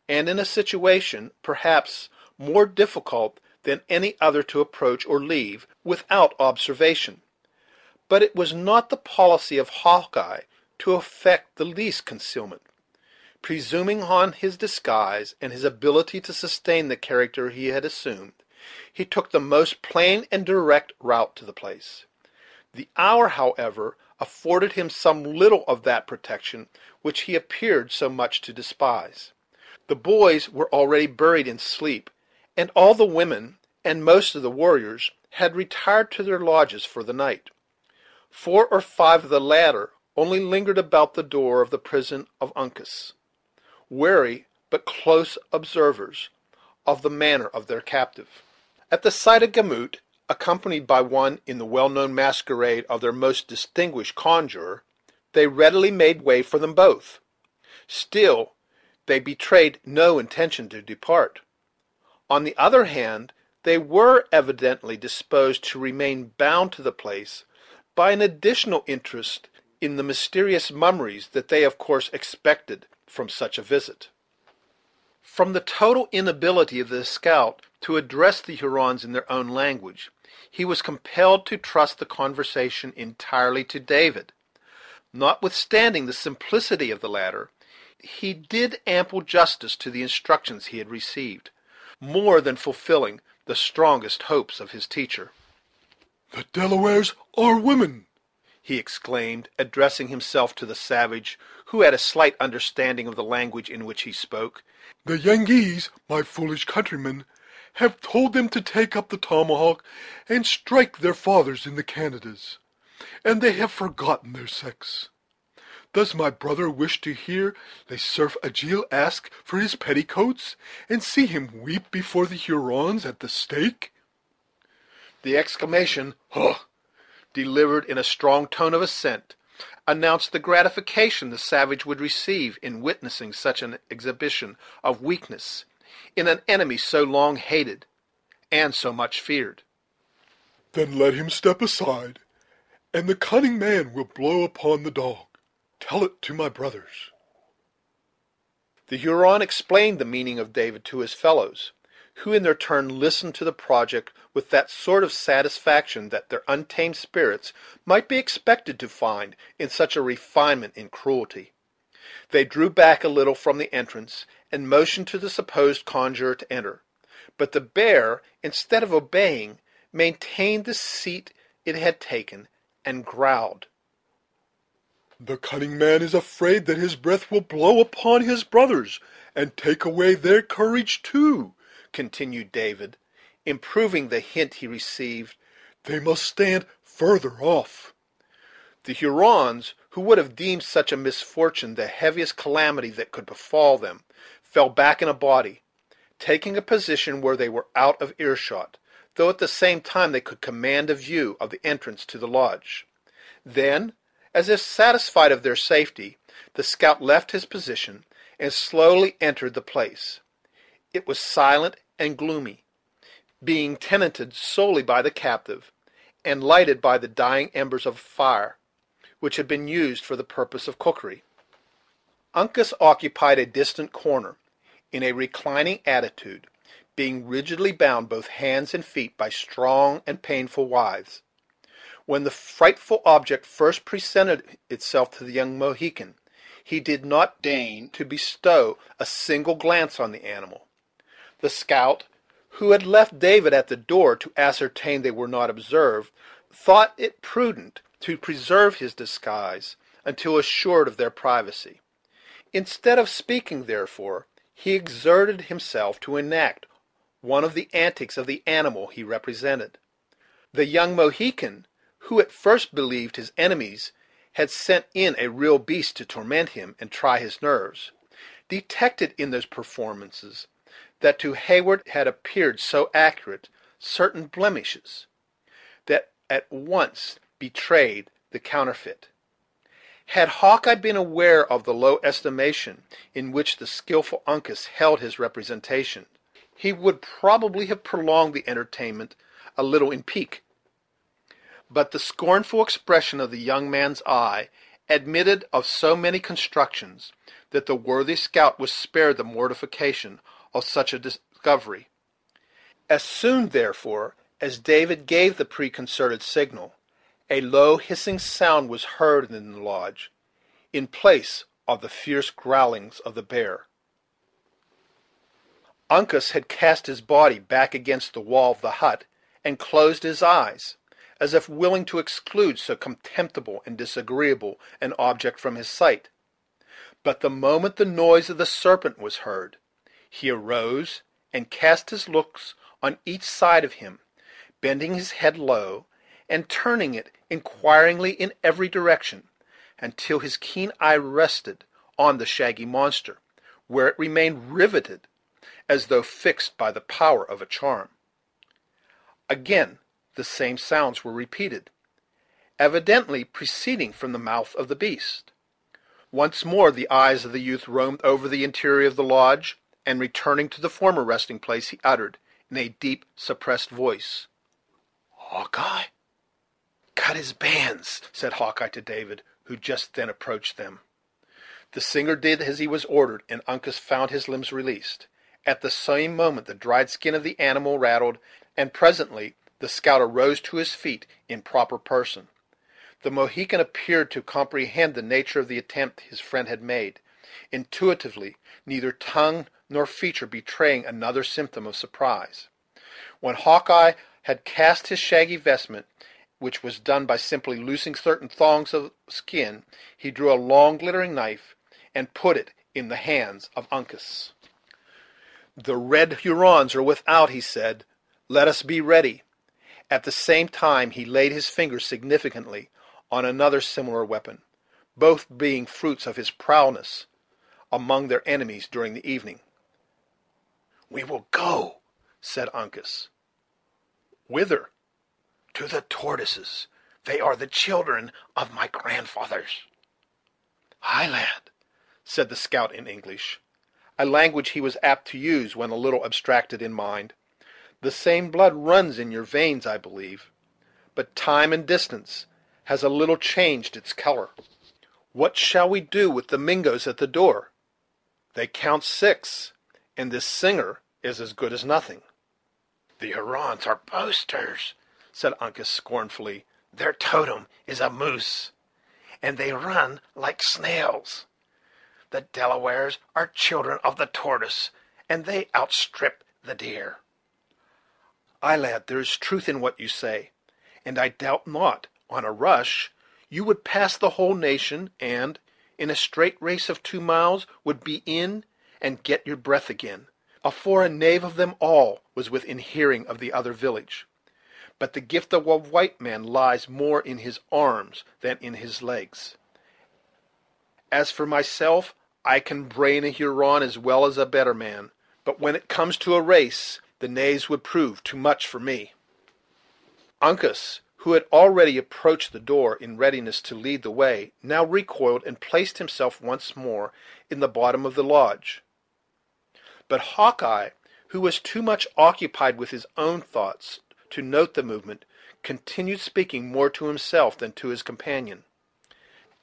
and in a situation, perhaps, more difficult than any other to approach or leave without observation. But it was not the policy of Hawkeye to affect the least concealment. Presuming on his disguise and his ability to sustain the character he had assumed, he took the most plain and direct route to the place. The hour, however, afforded him some little of that protection which he appeared so much to despise. The boys were already buried in sleep, and all the women and most of the warriors had retired to their lodges for the night. 4 or 5 of the latter only lingered about the door of the prison of Uncas, wary but close observers of the manner of their captive. At the sight of Gamut, accompanied by one in the well-known masquerade of their most distinguished conjurer, they readily made way for them both. Still, they betrayed no intention to depart. On the other hand, they were evidently disposed to remain bound to the place by an additional interest in the mysterious mummeries that they of course expected from such a visit. From the total inability of the scout to address the Hurons in their own language, he was compelled to trust the conversation entirely to David. Notwithstanding the simplicity of the latter, he did ample justice to the instructions he had received, more than fulfilling the strongest hopes of his teacher. "The Delawares are women," he exclaimed, addressing himself to the savage, who had a slight understanding of the language in which he spoke. "The Yengeese, my foolish countrymen, have told them to take up the tomahawk and strike their fathers in the Canadas, and they have forgotten their sex. Does my brother wish to hear Le Cerf Agile ask for his petticoats, and see him weep before the Hurons at the stake?" The exclamation, "Huh!" delivered in a strong tone of assent, announced the gratification the savage would receive in witnessing such an exhibition of weakness in an enemy so long hated and so much feared. "Then let him step aside, and the cunning man will blow upon the dog. Tell it to my brothers." The Huron explained the meaning of David to his fellows, who in their turn listened to the project with that sort of satisfaction that their untamed spirits might be expected to find in such a refinement in cruelty. They drew back a little from the entrance, and motioned to the supposed conjurer to enter; but the bear, instead of obeying, maintained the seat it had taken, and growled. "The cunning man is afraid that his breath will blow upon his brothers, and take away their courage too," continued David, improving the hint he received. "They must stand further off." The Hurons, who would have deemed such a misfortune the heaviest calamity that could befall them, fell back in a body, taking a position where they were out of earshot, though at the same time they could command a view of the entrance to the lodge. Then, as if satisfied of their safety, the scout left his position and slowly entered the place. It was silent and gloomy, being tenanted solely by the captive, and lighted by the dying embers of a fire, which had been used for the purpose of cookery. Uncas occupied a distant corner, in a reclining attitude, being rigidly bound both hands and feet by strong and painful withes. When the frightful object first presented itself to the young Mohican, he did not deign to bestow a single glance on the animal. The scout, who had left David at the door to ascertain they were not observed, thought it prudent to preserve his disguise until assured of their privacy. Instead of speaking, therefore, he exerted himself to enact one of the antics of the animal he represented. The young Mohican, who at first believed his enemies had sent in a real beast to torment him and try his nerves, detected in those performances, that to Heyward had appeared so accurate, certain blemishes, that at once betrayed the counterfeit. Had Hawkeye been aware of the low estimation in which the skillful Uncas held his representation, he would probably have prolonged the entertainment a little in pique. But the scornful expression of the young man's eye admitted of so many constructions, that the worthy scout was spared the mortification of such a discovery. As soon, therefore, as David gave the preconcerted signal, a low hissing sound was heard in the lodge, in place of the fierce growlings of the bear. Uncas had cast his body back against the wall of the hut, and closed his eyes, as if willing to exclude so contemptible and disagreeable an object from his sight. But the moment the noise of the serpent was heard, he arose and cast his looks on each side of him, bending his head low, and turning it inquiringly in every direction, until his keen eye rested on the shaggy monster, where it remained riveted, as though fixed by the power of a charm. Again the same sounds were repeated, evidently proceeding from the mouth of the beast. Once more the eyes of the youth roamed over the interior of the lodge, and returning to the former resting place, he uttered, in a deep, suppressed voice, "Hawkeye." "Cut his bands," said Hawkeye to David, who just then approached them. The singer did as he was ordered, and Uncas found his limbs released. At the same moment the dried skin of the animal rattled, and presently the scout arose to his feet in proper person. The Mohican appeared to comprehend the nature of the attempt his friend had made, intuitively, neither tongue nor feature betraying another symptom of surprise. When Hawkeye had cast his shaggy vestment, which was done by simply loosing certain thongs of skin, he drew a long glittering knife, and put it in the hands of Uncas. "The red Hurons are without," he said. "Let us be ready." At the same time he laid his fingers significantly on another similar weapon, both being fruits of his prowess among their enemies during the evening. "We will go," said Uncas. "Whither?" "To the tortoises. They are the children of my grandfathers." "Ay, lad," said the scout in English, a language he was apt to use when a little abstracted in mind. "The same blood runs in your veins, I believe, but time and distance has a little changed its color. What shall we do with the Mingoes at the door? They count 6, and this singer is as good as nothing." "The Hurons are boasters," said Uncas scornfully. "Their totem is a moose, and they run like snails. The Delawares are children of the tortoise, and they outstrip the deer." "Ay, lad, there is truth in what you say, and I doubt not, on a rush, you would pass the whole nation, and, in a straight race of 2 miles, would be in and get your breath again, afore a knave of them all was within hearing of the other village. But the gift of a white man lies more in his arms than in his legs. As for myself, I can brain a Huron as well as a better man, but when it comes to a race, the knaves would prove too much for me." Uncas, who had already approached the door in readiness to lead the way, now recoiled and placed himself once more in the bottom of the lodge. But Hawkeye, who was too much occupied with his own thoughts to note the movement, continued speaking more to himself than to his companion.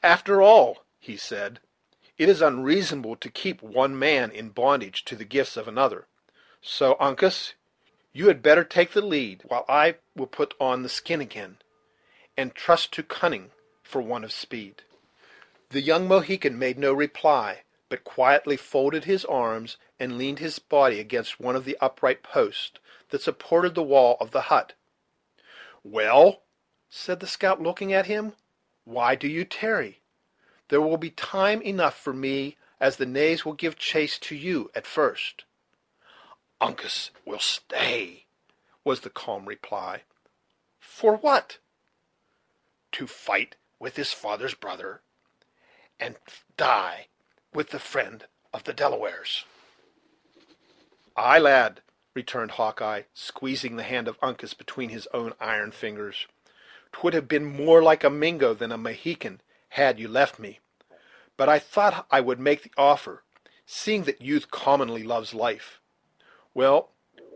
"After all," he said, "it is unreasonable to keep one man in bondage to the gifts of another. So, Uncas, you had better take the lead, while I will put on the skin again, and trust to cunning for want of speed." The young Mohican made no reply, but quietly folded his arms and leaned his body against one of the upright posts that supported the wall of the hut. "Well," said the scout, looking at him, "why do you tarry? There will be time enough for me, as the knaves will give chase to you at first." "Uncas will stay," was the calm reply. "For what?" "To fight with his father's brother, and die with the friend of the Delawares." "Ay, lad," returned Hawkeye, squeezing the hand of Uncas between his own iron fingers, "'twould have been more like a Mingo than a Mohican had you left me; but I thought I would make the offer, seeing that youth commonly loves life. Well,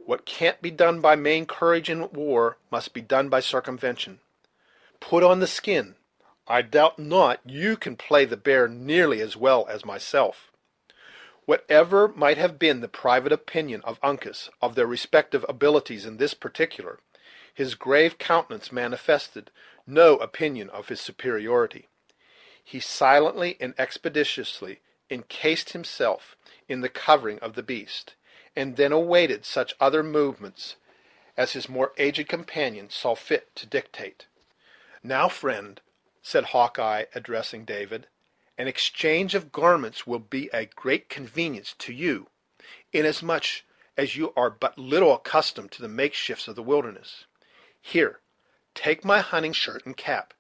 what can't be done by main courage in war must be done by circumvention. Put on the skin. I doubt not you can play the bear nearly as well as myself." Whatever might have been the private opinion of Uncas of their respective abilities in this particular, his grave countenance manifested no opinion of his superiority. He silently and expeditiously encased himself in the covering of the beast, and then awaited such other movements as his more aged companion saw fit to dictate. "Now, friend," said Hawkeye, addressing David, "an exchange of garments will be a great convenience to you, inasmuch as you are but little accustomed to the makeshifts of the wilderness. Here, take my hunting shirt and cap,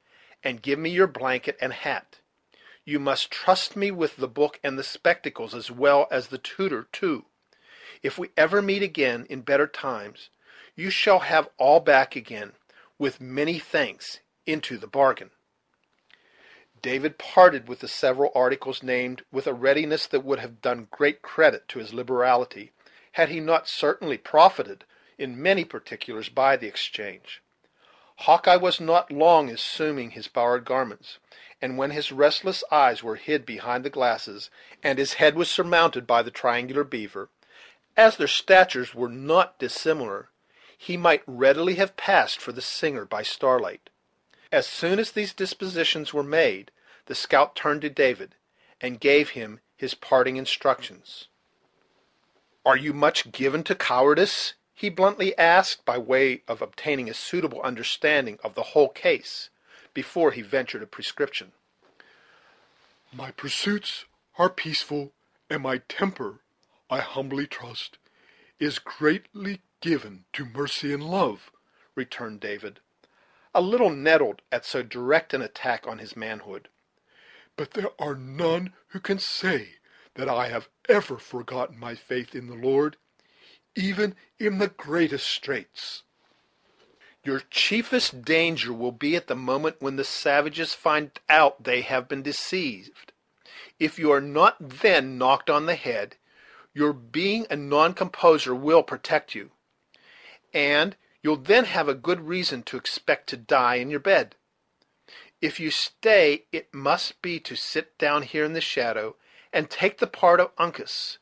and give me your blanket and hat. You must trust me with the book and the spectacles, as well as the tutor too. If we ever meet again in better times, you shall have all back again, with many thanks into the bargain." David parted with the several articles named with a readiness that would have done great credit to his liberality, had he not certainly profited in many particulars by the exchange. Hawkeye was not long assuming his borrowed garments, and when his restless eyes were hid behind the glasses, and his head was surmounted by the triangular beaver, as their statures were not dissimilar, he might readily have passed for the singer by starlight. As soon as these dispositions were made, the scout turned to David, and gave him his parting instructions. "Are you much given to cowardice?" he bluntly asked, by way of obtaining a suitable understanding of the whole case before he ventured a prescription. My pursuits are peaceful, and my temper, I humbly trust, is greatly given to mercy and love," returned David, a little nettled at so direct an attack on his manhood. "but there are none who can say that I have ever forgotten my faith in the Lord, even in the greatest straits." "Your chiefest danger will be at the moment when the savages find out they have been deceived. If you are not then knocked on the head, your being a non-composer will protect you, and you'll then have a good reason to expect to die in your bed. If you stay, it must be to sit down here in the shadow, and take the part of Uncas,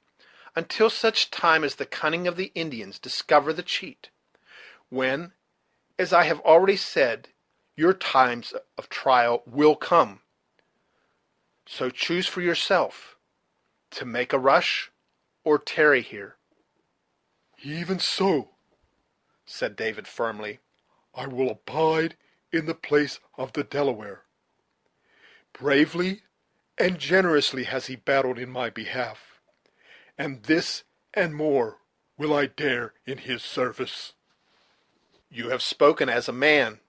until such time as the cunning of the Indians discover the cheat, when, as I have already said, your times of trial will come. So choose for yourself, to make a rush, or tarry here." "Even so," said David firmly. "I will abide in the place of the Delaware. Bravely and generously has he battled in my behalf, and this and more will I dare in his service." "You have spoken as a man,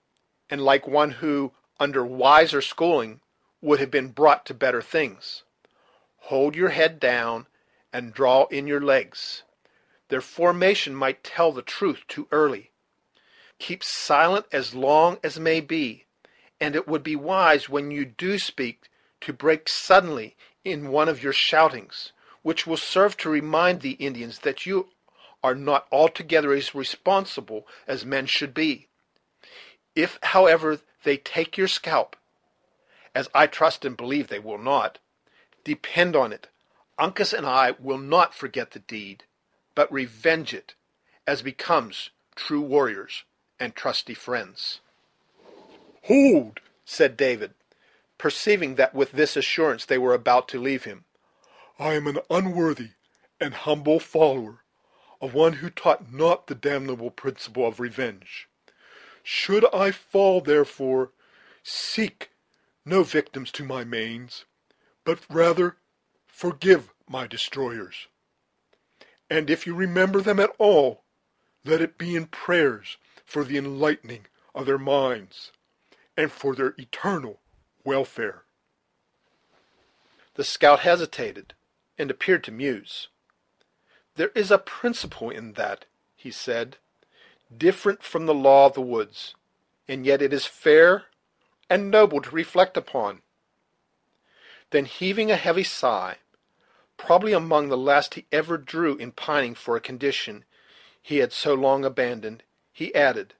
and like one who, under wiser schooling, would have been brought to better things. Hold your head down, and draw in your legs. Their formation might tell the truth too early. Keep silent as long as may be, and it would be wise, when you do speak, to break suddenly in one of your shoutings, which will serve to remind the Indians that you are not altogether as responsible as men should be. If, however, they take your scalp, as I trust and believe they will not, depend on it, Uncas and I will not forget the deed, but revenge it, as becomes true warriors and trusty friends." "Hold!" said David, perceiving that with this assurance they were about to leave him. "I am an unworthy and humble follower of one who taught not the damnable principle of revenge. Should I fall, therefore, seek no victims to my manes, but rather forgive my destroyers. And if you remember them at all, let it be in prayers for the enlightening of their minds, and for their eternal welfare." The scout hesitated, and appeared to muse. "There is a principle in that," he said, "different from the law of the woods, and yet it is fair and noble to reflect upon." Then, heaving a heavy sigh, probably among the last he ever drew in pining for a condition he had so long abandoned, he added,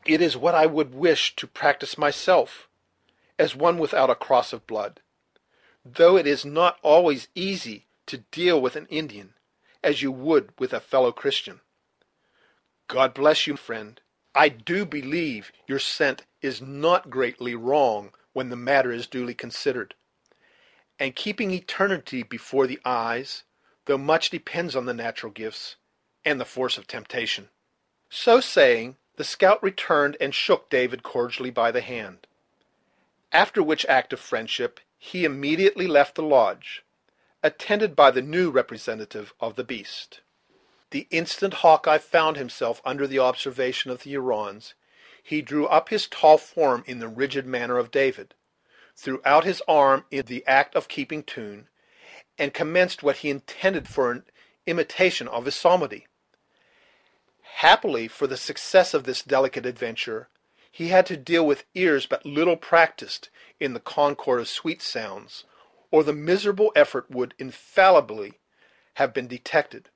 "It is what I would wish to practice myself, as one without a cross of blood, though it is not always easy to deal with an Indian as you would with a fellow Christian. God bless you, friend. I do believe your scent is not greatly wrong when the matter is duly considered, and keeping eternity before the eyes, though much depends on the natural gifts and the force of temptation." So saying, the scout returned and shook David cordially by the hand, after which act of friendship he immediately left the lodge, attended by the new representative of the beast. The instant Hawkeye found himself under the observation of the Hurons, he drew up his tall form in the rigid manner of David, threw out his arm in the act of keeping tune, and commenced what he intended for an imitation of his psalmody. Happily for the success of this delicate adventure, he had to deal with ears but little practised in the concord of sweet sounds, or the miserable effort would infallibly have been detected.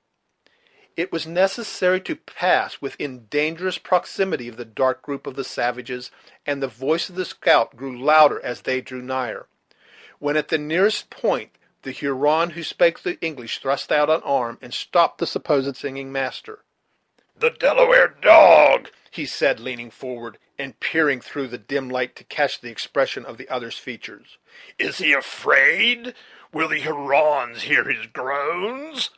It was necessary to pass within dangerous proximity of the dark group of the savages, and the voice of the scout grew louder as they drew nigher. When at the nearest point, the Huron who spake the English thrust out an arm and stopped the supposed singing master. "The Delaware dog!" he said, leaning forward and peering through the dim light to catch the expression of the other's features. "Is he afraid? Will the Hurons hear his groans?"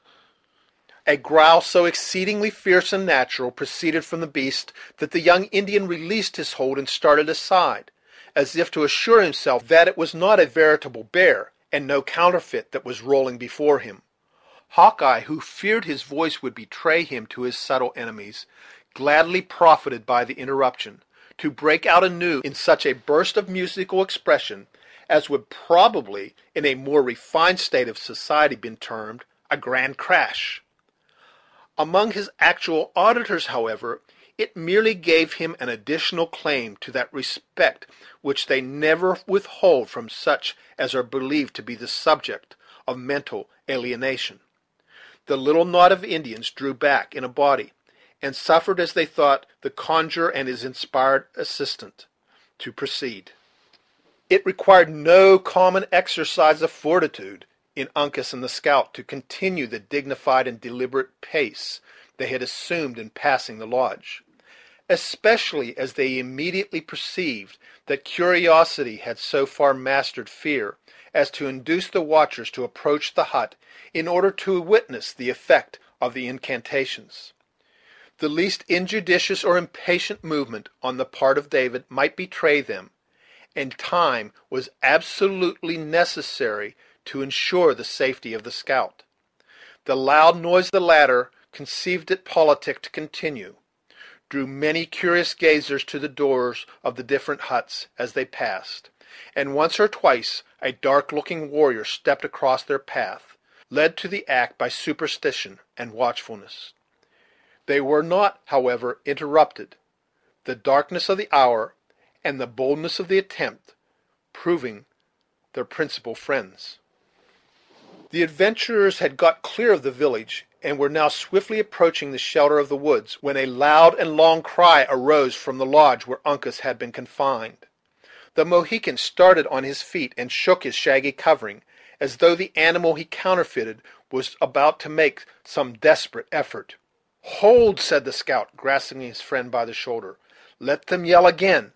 A growl so exceedingly fierce and natural proceeded from the beast that the young Indian released his hold and started aside, as if to assure himself that it was not a veritable bear, and no counterfeit, that was rolling before him. Hawkeye, who feared his voice would betray him to his subtle enemies, gladly profited by the interruption, to break out anew in such a burst of musical expression as would probably, in a more refined state of society, been termed a grand crash. Among his actual auditors, however, it merely gave him an additional claim to that respect which they never withhold from such as are believed to be the subject of mental alienation. The little knot of Indians drew back in a body, and suffered, as they thought, the conjurer and his inspired assistant to proceed. It required no common exercise of fortitude in Uncas and the scout to continue the dignified and deliberate pace they had assumed in passing the lodge, especially as they immediately perceived that curiosity had so far mastered fear as to induce the watchers to approach the hut in order to witness the effect of the incantations. The least injudicious or impatient movement on the part of David might betray them, and time was absolutely necessary to ensure the safety of the scout. The loud noise the latter conceived it politic to continue drew many curious gazers to the doors of the different huts as they passed, and once or twice a dark-looking warrior stepped across their path, led to the act by superstition and watchfulness. They were not, however, interrupted, the darkness of the hour and the boldness of the attempt proving their principal friends. The adventurers had got clear of the village, and were now swiftly approaching the shelter of the woods, when a loud and long cry arose from the lodge where Uncas had been confined. The Mohican started on his feet and shook his shaggy covering, as though the animal he counterfeited was about to make some desperate effort. "Hold!" said the scout, grasping his friend by the shoulder. "Let them yell again.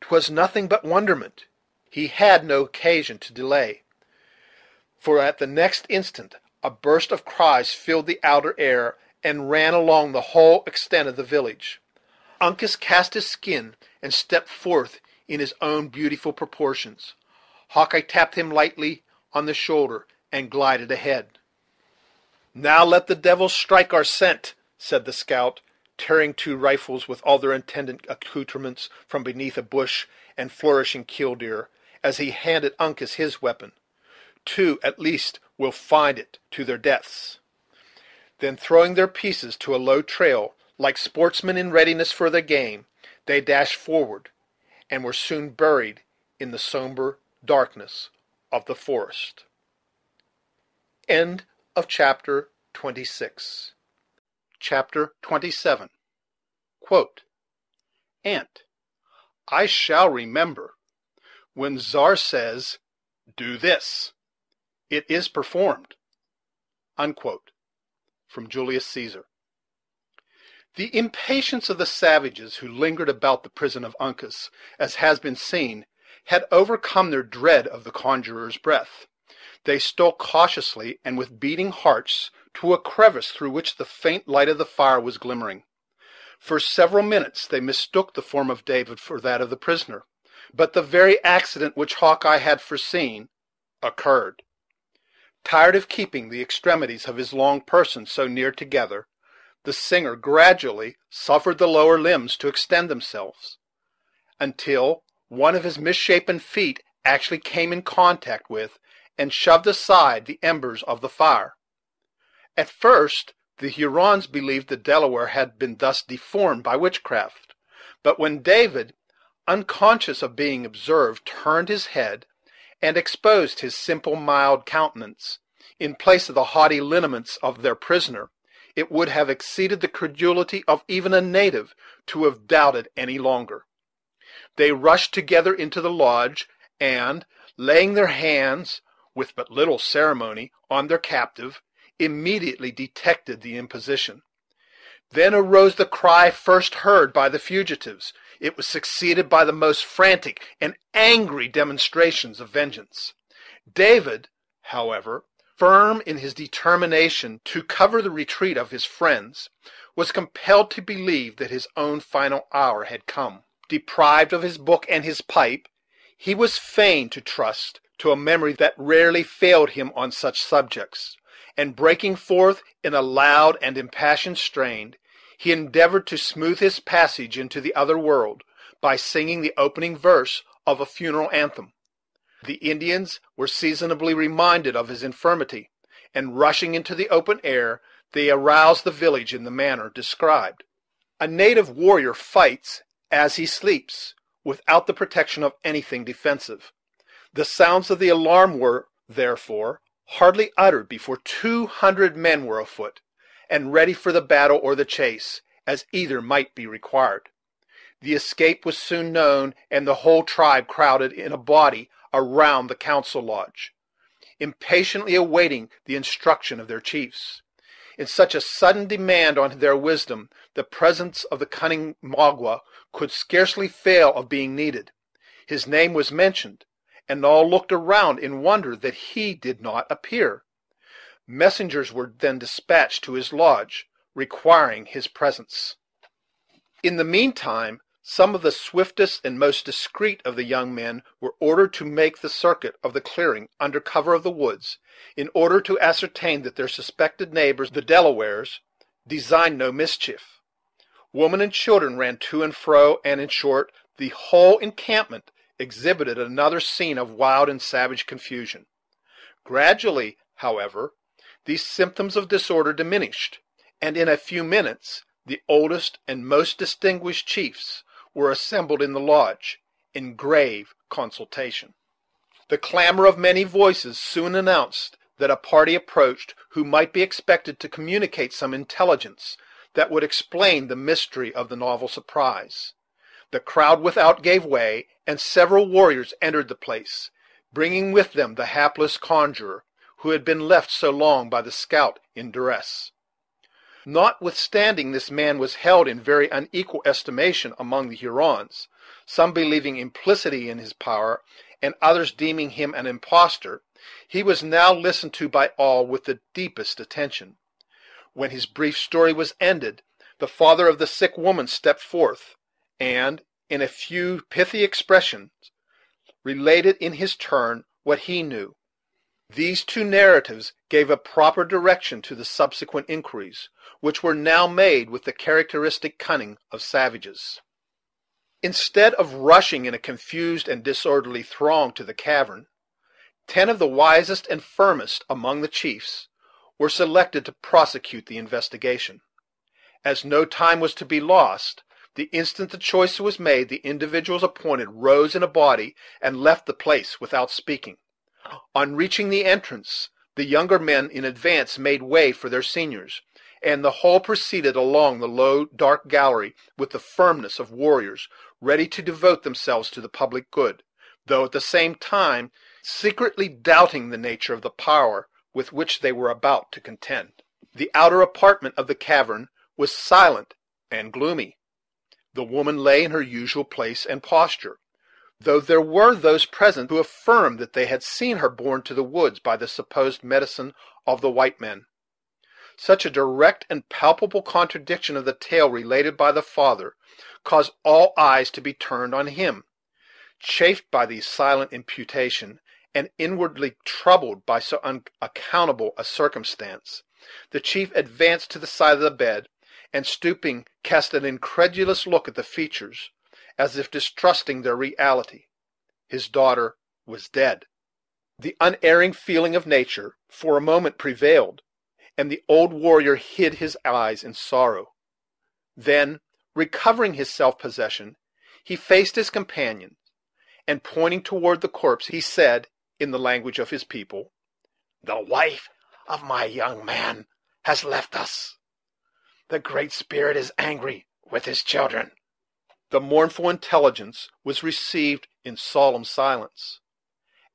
'Twas nothing but wonderment." He had no occasion to delay, for at the next instant a burst of cries filled the outer air, and ran along the whole extent of the village. Uncas cast his skin and stepped forth in his own beautiful proportions. Hawkeye tapped him lightly on the shoulder and glided ahead. "Now let the devils strike our scent," said the scout, tearing two rifles with all their attendant accoutrements from beneath a bush, and flourishing killdeer, as he handed Uncas his weapon. "Two, at least, will find it to their deaths." Then, throwing their pieces to a low trail, like sportsmen in readiness for their game, they dashed forward, and were soon buried in the somber darkness of the forest. End of chapter 26. Chapter 27. "Aunt, I shall remember. When Czar says, 'Do this,' it is performed." From Julius Caesar. The impatience of the savages who lingered about the prison of Uncas, as has been seen, had overcome their dread of the conjurer's breath. They stole cautiously and with beating hearts to a crevice through which the faint light of the fire was glimmering. For several minutes they mistook the form of David for that of the prisoner, but the very accident which Hawkeye had foreseen occurred. Tired of keeping the extremities of his long person so near together, the singer gradually suffered the lower limbs to extend themselves, until one of his misshapen feet actually came in contact with and shoved aside the embers of the fire. At first the Hurons believed the Delaware had been thus deformed by witchcraft; but when David, unconscious of being observed, turned his head, and exposed his simple, mild countenance, in place of the haughty lineaments of their prisoner, it would have exceeded the credulity of even a native to have doubted any longer. They rushed together into the lodge, and, laying their hands, with but little ceremony, on their captive, immediately detected the imposition. Then arose the cry first heard by the fugitives. It was succeeded by the most frantic and angry demonstrations of vengeance. David, however, firm in his determination to cover the retreat of his friends, was compelled to believe that his own final hour had come. Deprived of his book and his pipe, he was fain to trust to a memory that rarely failed him on such subjects, and breaking forth in a loud and impassioned strain, he endeavored to smooth his passage into the other world by singing the opening verse of a funeral anthem. The Indians were seasonably reminded of his infirmity, and rushing into the open air, they aroused the village in the manner described. A native warrior fights as he sleeps, without the protection of anything defensive. The sounds of the alarm were, therefore, hardly uttered before 200 men were afoot, and ready for the battle or the chase, as either might be required. The escape was soon known, and the whole tribe crowded in a body around the council lodge, impatiently awaiting the instruction of their chiefs. In such a sudden demand on their wisdom, the presence of the cunning Magua could scarcely fail of being needed. His name was mentioned, and all looked around in wonder that he did not appear. Messengers were then dispatched to his lodge, requiring his presence. In the meantime, some of the swiftest and most discreet of the young men were ordered to make the circuit of the clearing under cover of the woods, in order to ascertain that their suspected neighbors, the Delawares, designed no mischief. Women and children ran to and fro, and, in short, the whole encampment exhibited another scene of wild and savage confusion. Gradually, however, these symptoms of disorder diminished, and in a few minutes the oldest and most distinguished chiefs were assembled in the lodge, in grave consultation. The clamor of many voices soon announced that a party approached who might be expected to communicate some intelligence that would explain the mystery of the novel surprise. The crowd without gave way, and several warriors entered the place, bringing with them the hapless conjurer, who had been left so long by the scout in duress. Notwithstanding this man was held in very unequal estimation among the Hurons, some believing implicitly in his power, and others deeming him an impostor, he was now listened to by all with the deepest attention. When his brief story was ended, the father of the sick woman stepped forth, and, in a few pithy expressions, related in his turn what he knew. These two narratives gave a proper direction to the subsequent inquiries, which were now made with the characteristic cunning of savages. Instead of rushing in a confused and disorderly throng to the cavern, 10 of the wisest and firmest among the chiefs were selected to prosecute the investigation. As no time was to be lost, the instant the choice was made, the individuals appointed rose in a body and left the place without speaking. On reaching the entrance, the younger men in advance made way for their seniors, and the whole proceeded along the low, dark gallery with the firmness of warriors ready to devote themselves to the public good, though at the same time secretly doubting the nature of the power with which they were about to contend. The outer apartment of the cavern was silent and gloomy. The woman lay in her usual place and posture, though there were those present who affirmed that they had seen her borne to the woods by the supposed medicine of the white men. Such a direct and palpable contradiction of the tale related by the father caused all eyes to be turned on him. Chafed by these silent imputation, and inwardly troubled by so unaccountable a circumstance, the chief advanced to the side of the bed, and, stooping, cast an incredulous look at the features, as if distrusting their reality. His daughter was dead. The unerring feeling of nature for a moment prevailed, and the old warrior hid his eyes in sorrow. Then, recovering his self-possession, he faced his companion, and, pointing toward the corpse, he said, in the language of his people, "The wife of my young man has left us. The Great Spirit is angry with his children." The mournful intelligence was received in solemn silence.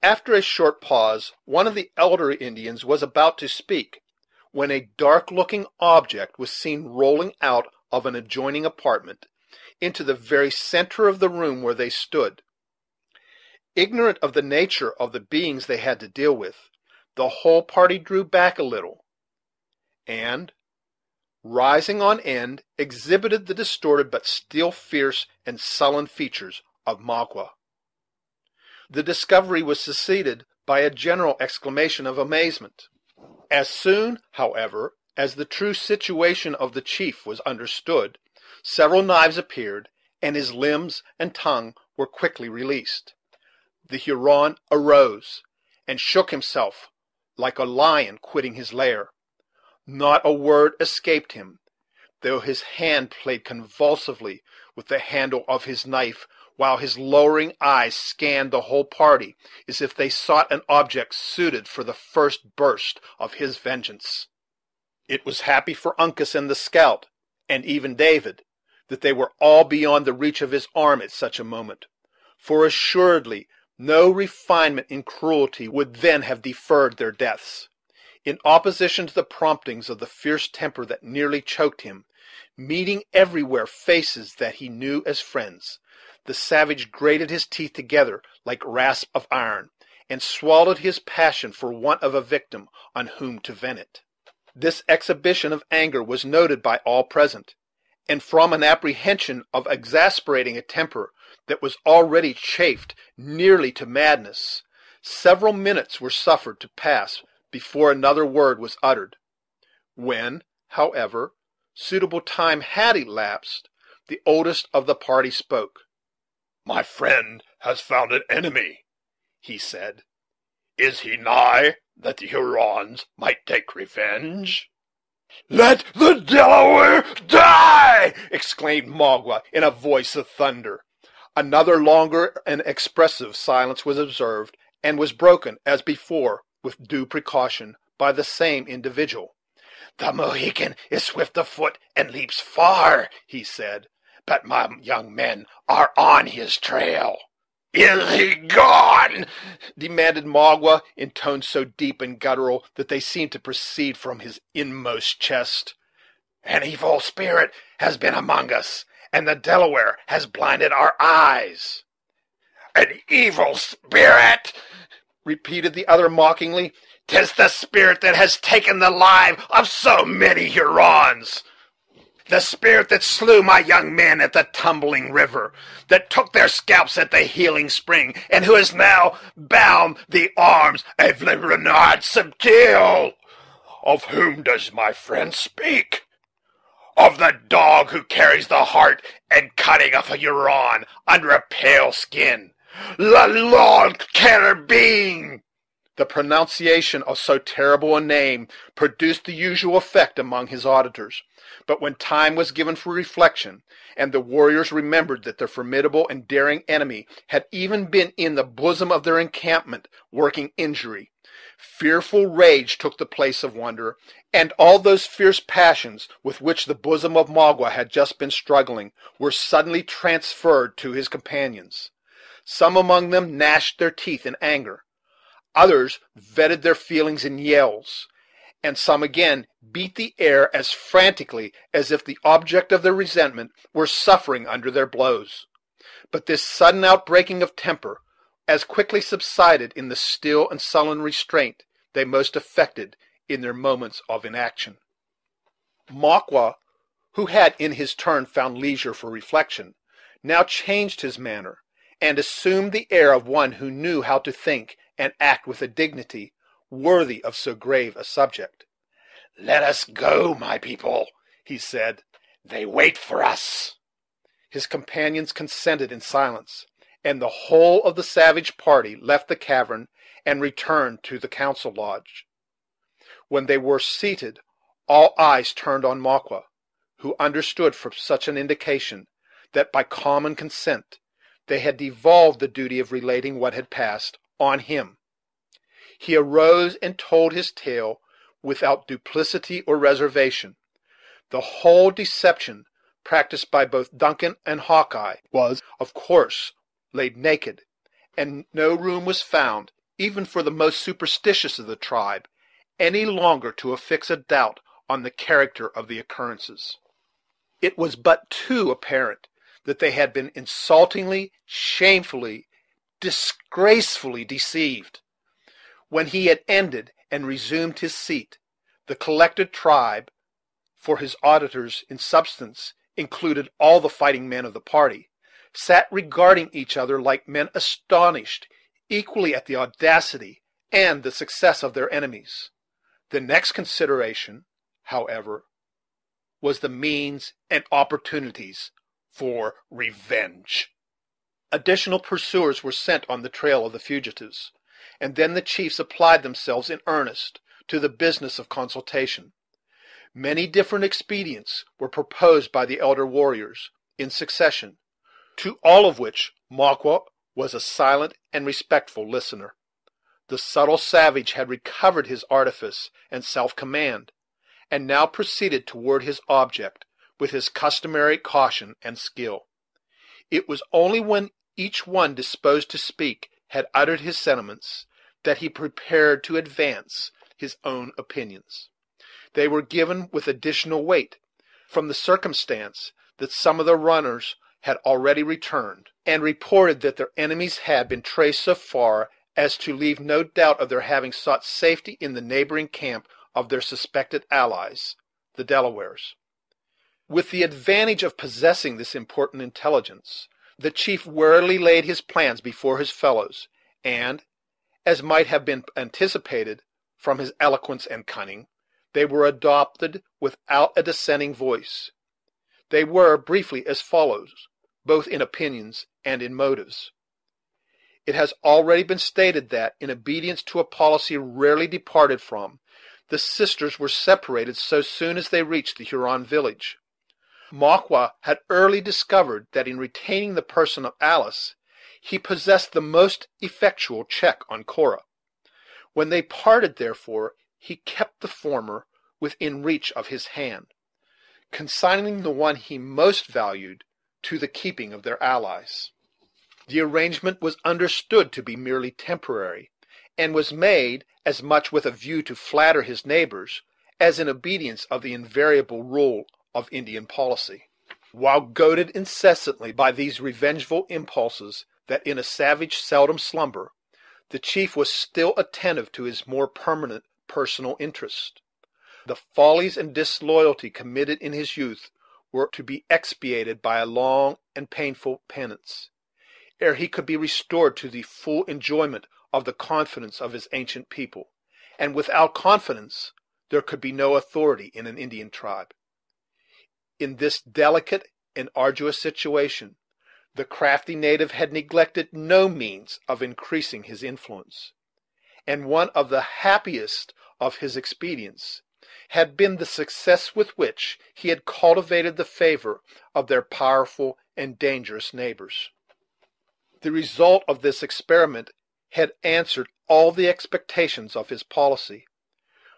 After a short pause, one of the elder Indians was about to speak, when a dark-looking object was seen rolling out of an adjoining apartment into the very center of the room where they stood. Ignorant of the nature of the beings they had to deal with, the whole party drew back a little, and, rising on end, exhibited the distorted but still fierce and sullen features of Magua. The discovery was succeeded by a general exclamation of amazement. As soon, however, as the true situation of the chief was understood, several knives appeared, and his limbs and tongue were quickly released. The Huron arose, and shook himself like a lion quitting his lair. Not a word escaped him, though his hand played convulsively with the handle of his knife, while his lowering eyes scanned the whole party as if they sought an object suited for the first burst of his vengeance. It was happy for Uncas and the scout, and even David, that they were all beyond the reach of his arm at such a moment, for assuredly no refinement in cruelty would then have deferred their deaths. In opposition to the promptings of the fierce temper that nearly choked him, meeting everywhere faces that he knew as friends, the savage grated his teeth together like rasp of iron, and swallowed his passion for want of a victim on whom to vent it. This exhibition of anger was noted by all present, and from an apprehension of exasperating a temper that was already chafed nearly to madness, several minutes were suffered to pass before another word was uttered. When, however, suitable time had elapsed, the oldest of the party spoke. "My friend has found an enemy," he said. "Is he nigh, that the Hurons might take revenge?" "Let the Delaware die!" exclaimed Magua in a voice of thunder. Another longer and expressive silence was observed, and was broken, as before, with due precaution, by the same individual. "The Mohican is swift of foot and leaps far," he said, "but my young men are on his trail." "Is he gone?" demanded Magua, in tones so deep and guttural that they seemed to proceed from his inmost chest. "An evil spirit has been among us, and the Delaware has blinded our eyes." "An evil spirit!" repeated the other mockingly. "'Tis the spirit that has taken the life of so many Hurons. The spirit that slew my young men at the tumbling river, that took their scalps at the healing spring, and who has now bound the arms of Le Renard Subtil." "Of whom does my friend speak?" "Of the dog who carries the heart and cunning of a Huron under a pale skin, Le Long Carabine." The pronunciation of so terrible a name produced the usual effect among his auditors; but when time was given for reflection, and the warriors remembered that their formidable and daring enemy had even been in the bosom of their encampment working injury, fearful rage took the place of wonder, and all those fierce passions with which the bosom of Magua had just been struggling were suddenly transferred to his companions. Some among them gnashed their teeth in anger, others vented their feelings in yells, and some again beat the air as frantically as if the object of their resentment were suffering under their blows. But this sudden outbreaking of temper as quickly subsided in the still and sullen restraint they most affected in their moments of inaction. Magua, who had in his turn found leisure for reflection, now changed his manner, and assumed the air of one who knew how to think and act with a dignity worthy of so grave a subject. "Let us go, my people," he said. "They wait for us." His companions consented in silence, and the whole of the savage party left the cavern and returned to the council lodge. When they were seated, all eyes turned on Magua, who understood from such an indication that, by common consent, they had devolved the duty of relating what had passed on him. He arose and told his tale without duplicity or reservation. The whole deception practiced by both Duncan and Hawkeye was, of course, laid naked, and no room was found, even for the most superstitious of the tribe, any longer to affix a doubt on the character of the occurrences. It was but too apparent that they had been insultingly, shamefully, disgracefully deceived. When he had ended and resumed his seat, the collected tribe, for his auditors in substance included all the fighting men of the party, sat regarding each other like men astonished equally at the audacity and the success of their enemies. The next consideration, however, was the means and opportunities for revenge. Additional pursuers were sent on the trail of the fugitives, and then the chiefs applied themselves in earnest to the business of consultation. Many different expedients were proposed by the elder warriors in succession, to all of which Maqua was a silent and respectful listener. The subtle savage had recovered his artifice and self-command, and now proceeded toward his object with his customary caution and skill. It was only when each one disposed to speak had uttered his sentiments that he prepared to advance his own opinions. They were given with additional weight, from the circumstance that some of the runners had already returned, and reported that their enemies had been traced so far as to leave no doubt of their having sought safety in the neighboring camp of their suspected allies, the Delawares. With the advantage of possessing this important intelligence, the chief warily laid his plans before his fellows, and, as might have been anticipated from his eloquence and cunning, they were adopted without a dissenting voice. They were, briefly, as follows, both in opinions and in motives. It has already been stated that, in obedience to a policy rarely departed from, the sisters were separated so soon as they reached the Huron village. Maqua had early discovered that in retaining the person of Alice, he possessed the most effectual check on Cora. When they parted, therefore, he kept the former within reach of his hand, consigning the one he most valued to the keeping of their allies. The arrangement was understood to be merely temporary, and was made as much with a view to flatter his neighbors as in obedience of the invariable rule of Indian policy. While goaded incessantly by these revengeful impulses that in a savage seldom slumber, the chief was still attentive to his more permanent personal interest. The follies and disloyalty committed in his youth were to be expiated by a long and painful penance, ere he could be restored to the full enjoyment of the confidence of his ancient people; and without confidence there could be no authority in an Indian tribe. In this delicate and arduous situation, the crafty native had neglected no means of increasing his influence, and one of the happiest of his expedients had been the success with which he had cultivated the favor of their powerful and dangerous neighbors. The result of this experiment had answered all the expectations of his policy,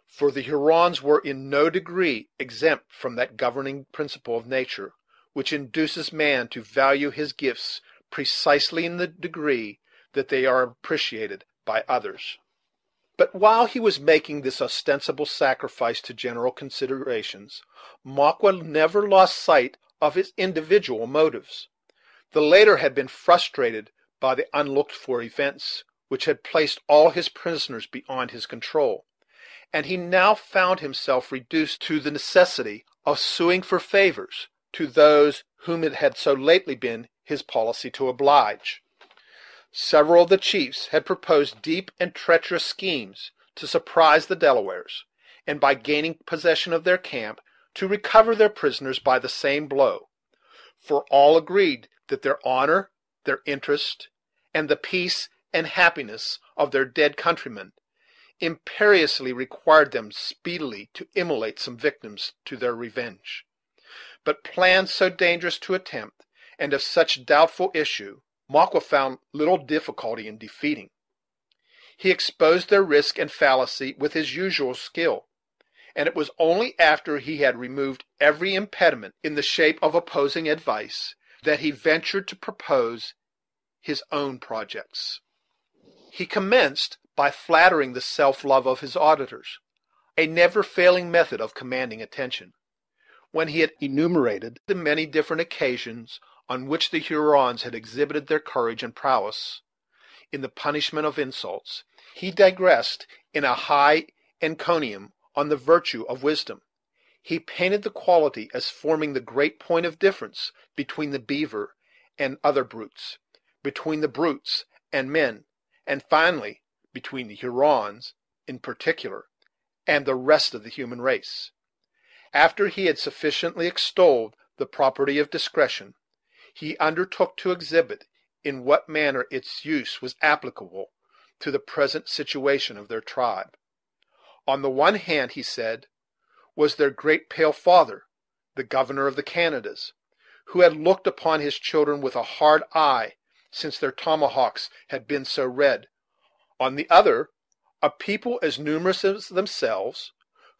for the Hurons were in no degree exempt from that governing principle of nature which induces man to value his gifts precisely in the degree that they are appreciated by others. But while he was making this ostensible sacrifice to general considerations, Maqua never lost sight of his individual motives. The latter had been frustrated by the unlooked-for events which had placed all his prisoners beyond his control, and he now found himself reduced to the necessity of suing for favors to those whom it had so lately been his policy to oblige. Several of the chiefs had proposed deep and treacherous schemes to surprise the Delawares, and by gaining possession of their camp, to recover their prisoners by the same blow; for all agreed that their honor, their interest, and the peace and happiness of their dead countrymen imperiously required them speedily to immolate some victims to their revenge. But plans so dangerous to attempt, and of such doubtful issue, Maqua found little difficulty in defeating. He exposed their risk and fallacy with his usual skill, and it was only after he had removed every impediment in the shape of opposing advice that he ventured to propose his own projects. He commenced by flattering the self-love of his auditors, a never-failing method of commanding attention. When he had enumerated the many different occasions on which the Hurons had exhibited their courage and prowess in the punishment of insults, he digressed in a high encomium on the virtue of wisdom. He painted the quality as forming the great point of difference between the beaver and other brutes, between the brutes and men, and finally between the Hurons in particular and the rest of the human race. After he had sufficiently extolled the property of discretion, he undertook to exhibit in what manner its use was applicable to the present situation of their tribe. On the one hand, he said, was their great pale father, the governor of the Canadas, who had looked upon his children with a hard eye since their tomahawks had been so red. On the other, a people as numerous as themselves,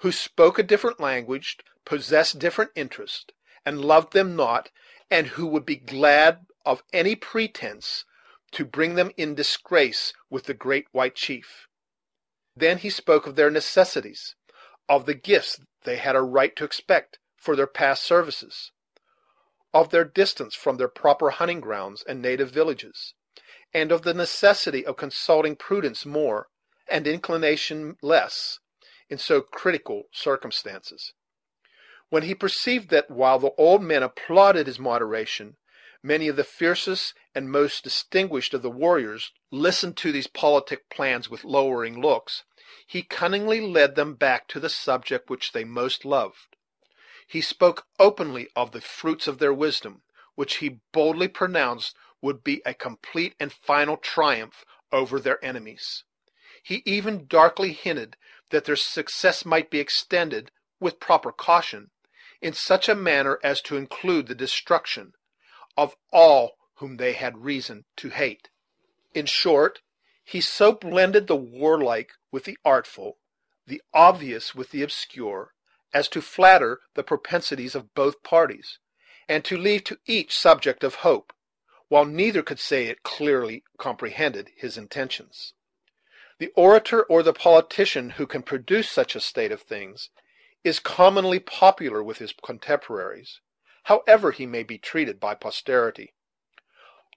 who spoke a different language, possessed different interests, and loved them not, and who would be glad of any pretense to bring them in disgrace with the great white chief. Then he spoke of their necessities, of the gifts they had a right to expect for their past services, of their distance from their proper hunting grounds and native villages, and of the necessity of consulting prudence more and inclination less in so critical circumstances. When he perceived that, while the old men applauded his moderation, many of the fiercest and most distinguished of the warriors listened to these politic plans with lowering looks, he cunningly led them back to the subject which they most loved. He spoke openly of the fruits of their wisdom, which he boldly pronounced would be a complete and final triumph over their enemies. He even darkly hinted that their success might be extended, with proper caution, in such a manner as to include the destruction of all whom they had reason to hate. In short, he so blended the warlike with the artful, the obvious with the obscure, as to flatter the propensities of both parties, and to leave to each subject of hope, while neither could say it clearly comprehended his intentions. The orator or the politician who can produce such a state of things is commonly popular with his contemporaries, however he may be treated by posterity.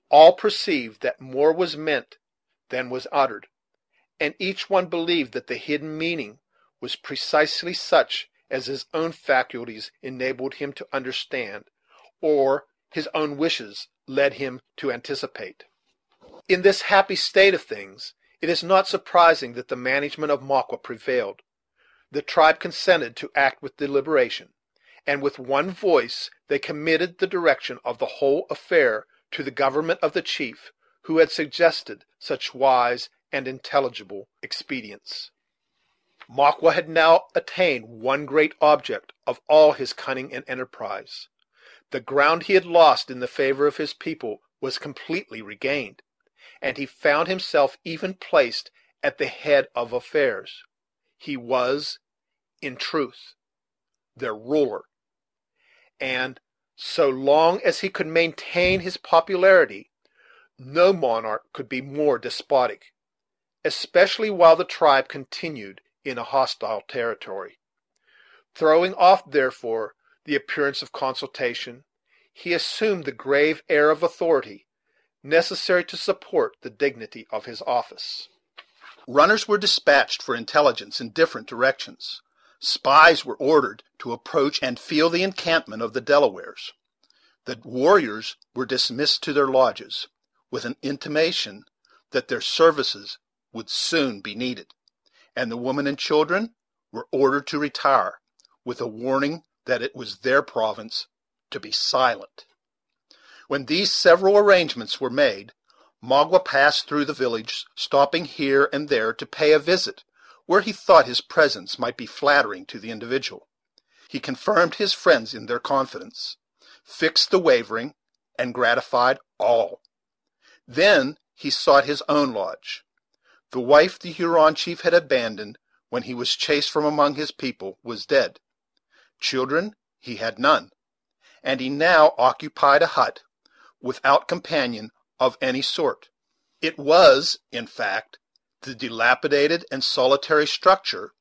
All perceived that more was meant than was uttered, and each one believed that the hidden meaning was precisely such as his own faculties enabled him to understand, or his own wishes led him to anticipate. In this happy state of things, it is not surprising that the management of Maqua prevailed. The tribe consented to act with deliberation, and with one voice they committed the direction of the whole affair to the government of the chief who had suggested such wise and intelligible expedients. Maqua had now attained one great object of all his cunning and enterprise. The ground he had lost in the favor of his people was completely regained, and he found himself even placed at the head of affairs. He was, in truth, their ruler, and so long as he could maintain his popularity, no monarch could be more despotic, especially while the tribe continued in a hostile territory. Throwing off, therefore, the appearance of consultation, he assumed the grave air of authority necessary to support the dignity of his office. Runners were dispatched for intelligence in different directions. Spies were ordered to approach and feel the encampment of the Delawares. The warriors were dismissed to their lodges, with an intimation that their services would soon be needed, and the women and children were ordered to retire, with a warning that it was their province to be silent. When these several arrangements were made, Magua passed through the village, stopping here and there to pay a visit where he thought his presence might be flattering to the individual. He confirmed his friends in their confidence, fixed the wavering, and gratified all. Then he sought his own lodge. The wife the Huron chief had abandoned when he was chased from among his people was dead. Children he had none, and he now occupied a hut without companion of any sort. It was, in fact, the dilapidated and solitary structure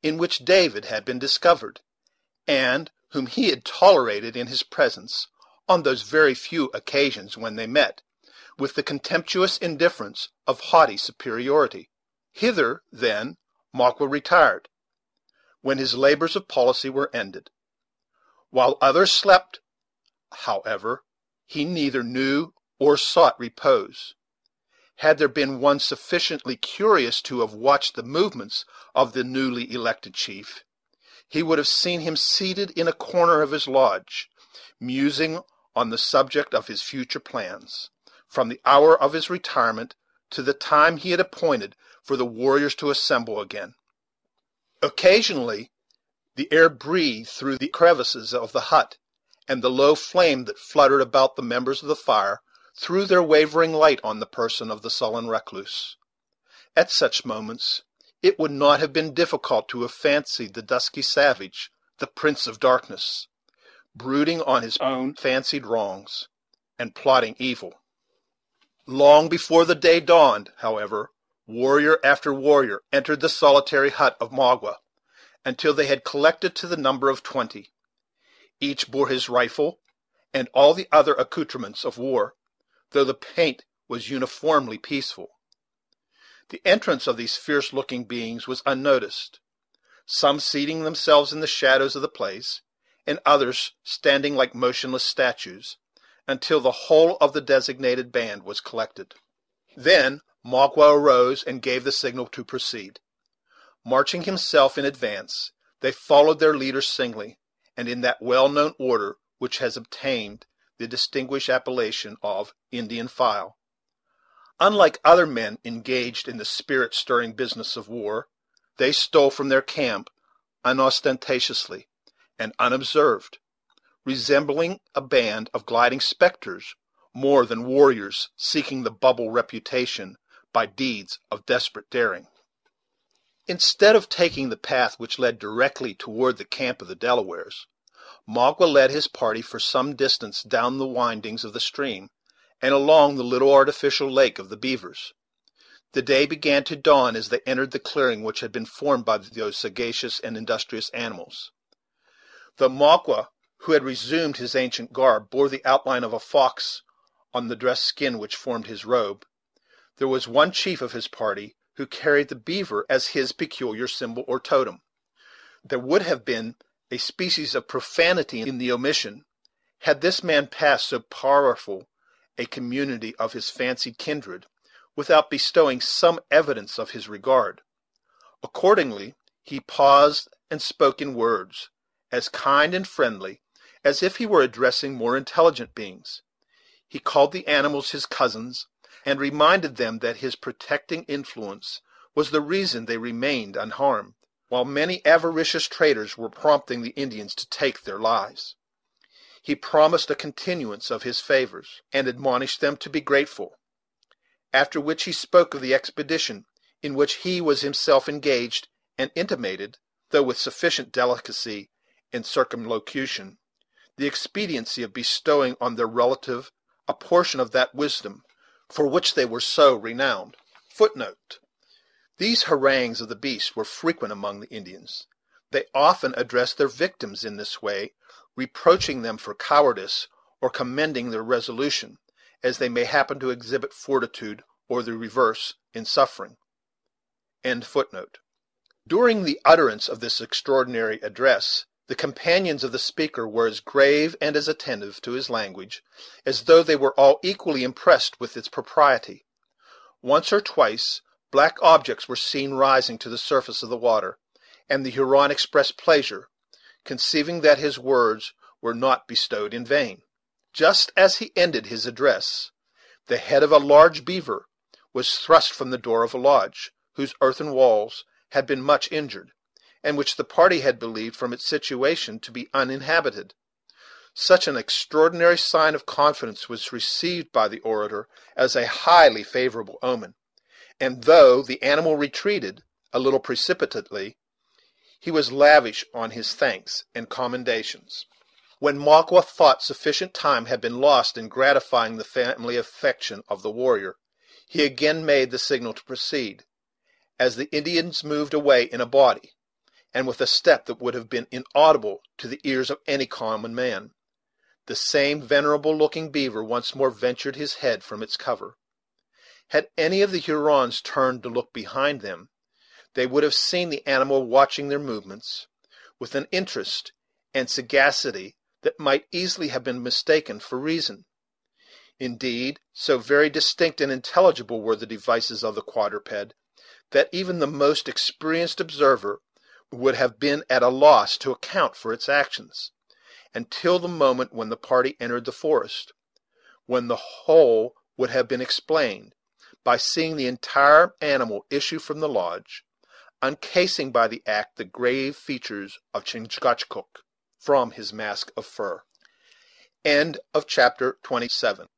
in which David had been discovered, and whom he had tolerated in his presence, on those very few occasions when they met, with the contemptuous indifference of haughty superiority. Hither, then, Maqua retired, when his labors of policy were ended. While others slept, however, he neither knew or sought repose. Had there been one sufficiently curious to have watched the movements of the newly elected chief, he would have seen him seated in a corner of his lodge, musing on the subject of his future plans, from the hour of his retirement to the time he had appointed for the warriors to assemble again. Occasionally the air breathed through the crevices of the hut, and the low flame that fluttered about the members of the fire threw their wavering light on the person of the sullen recluse. At such moments it would not have been difficult to have fancied the dusky savage, the Prince of Darkness, brooding on his own fancied wrongs, and plotting evil. Long before the day dawned, however, warrior after warrior entered the solitary hut of Maqua, until they had collected to the number of 20. Each bore his rifle and all the other accoutrements of war, though the paint was uniformly peaceful. The entrance of these fierce-looking beings was unnoticed, some seating themselves in the shadows of the place, and others standing like motionless statues, until the whole of the designated band was collected. Then Maqua arose and gave the signal to proceed. Marching himself in advance, they followed their leaders singly, and in that well-known order which has obtained the distinguished appellation of Indian file. Unlike other men engaged in the spirit-stirring business of war, they stole from their camp unostentatiously and unobserved, resembling a band of gliding spectres more than warriors seeking the bubble reputation by deeds of desperate daring. Instead of taking the path which led directly toward the camp of the Delawares, Maqua led his party for some distance down the windings of the stream, and along the little artificial lake of the beavers. The day began to dawn as they entered the clearing which had been formed by those sagacious and industrious animals. The Maqua, who had resumed his ancient garb, bore the outline of a fox on the dressed skin which formed his robe. There was one chief of his party who carried the beaver as his peculiar symbol or totem. There would have been a species of profanity in the omission, had this man passed so powerful a community of his fancied kindred, without bestowing some evidence of his regard. Accordingly, he paused and spoke in words as kind and friendly as if he were addressing more intelligent beings. He called the animals his cousins, and reminded them that his protecting influence was the reason they remained unharmed, while many avaricious traders were prompting the Indians to take their lives. He promised a continuance of his favors, and admonished them to be grateful. After which he spoke of the expedition in which he was himself engaged, and intimated, though with sufficient delicacy in circumlocution, the expediency of bestowing on their relative a portion of that wisdom for which they were so renowned. Footnote: These harangues of the beast were frequent among the Indians. They often addressed their victims in this way, reproaching them for cowardice, or commending their resolution, as they may happen to exhibit fortitude, or the reverse, in suffering. End footnote. During the utterance of this extraordinary address, the companions of the speaker were as grave and as attentive to his language as though they were all equally impressed with its propriety. Once or twice black objects were seen rising to the surface of the water, and the Huron expressed pleasure, conceiving that his words were not bestowed in vain. Just as he ended his address, the head of a large beaver was thrust from the door of a lodge, whose earthen walls had been much injured, and which the party had believed from its situation to be uninhabited. Such an extraordinary sign of confidence was received by the orator as a highly favorable omen, and though the animal retreated a little precipitately, he was lavish on his thanks and commendations. When Maqua thought sufficient time had been lost in gratifying the family affection of the warrior, he again made the signal to proceed, as the Indians moved away in a body. and with a step that would have been inaudible to the ears of any common man. The same venerable looking beaver once more ventured his head from its cover. Had any of the Hurons turned to look behind them, they would have seen the animal watching their movements, with an interest and sagacity that might easily have been mistaken for reason. Indeed, so very distinct and intelligible were the devices of the quadruped, that even the most experienced observer would have been at a loss to account for its actions, until the moment when the party entered the forest, when the whole would have been explained by seeing the entire animal issue from the lodge, uncasing by the act the grave features of Chingachgook from his mask of fur. Chapter 27.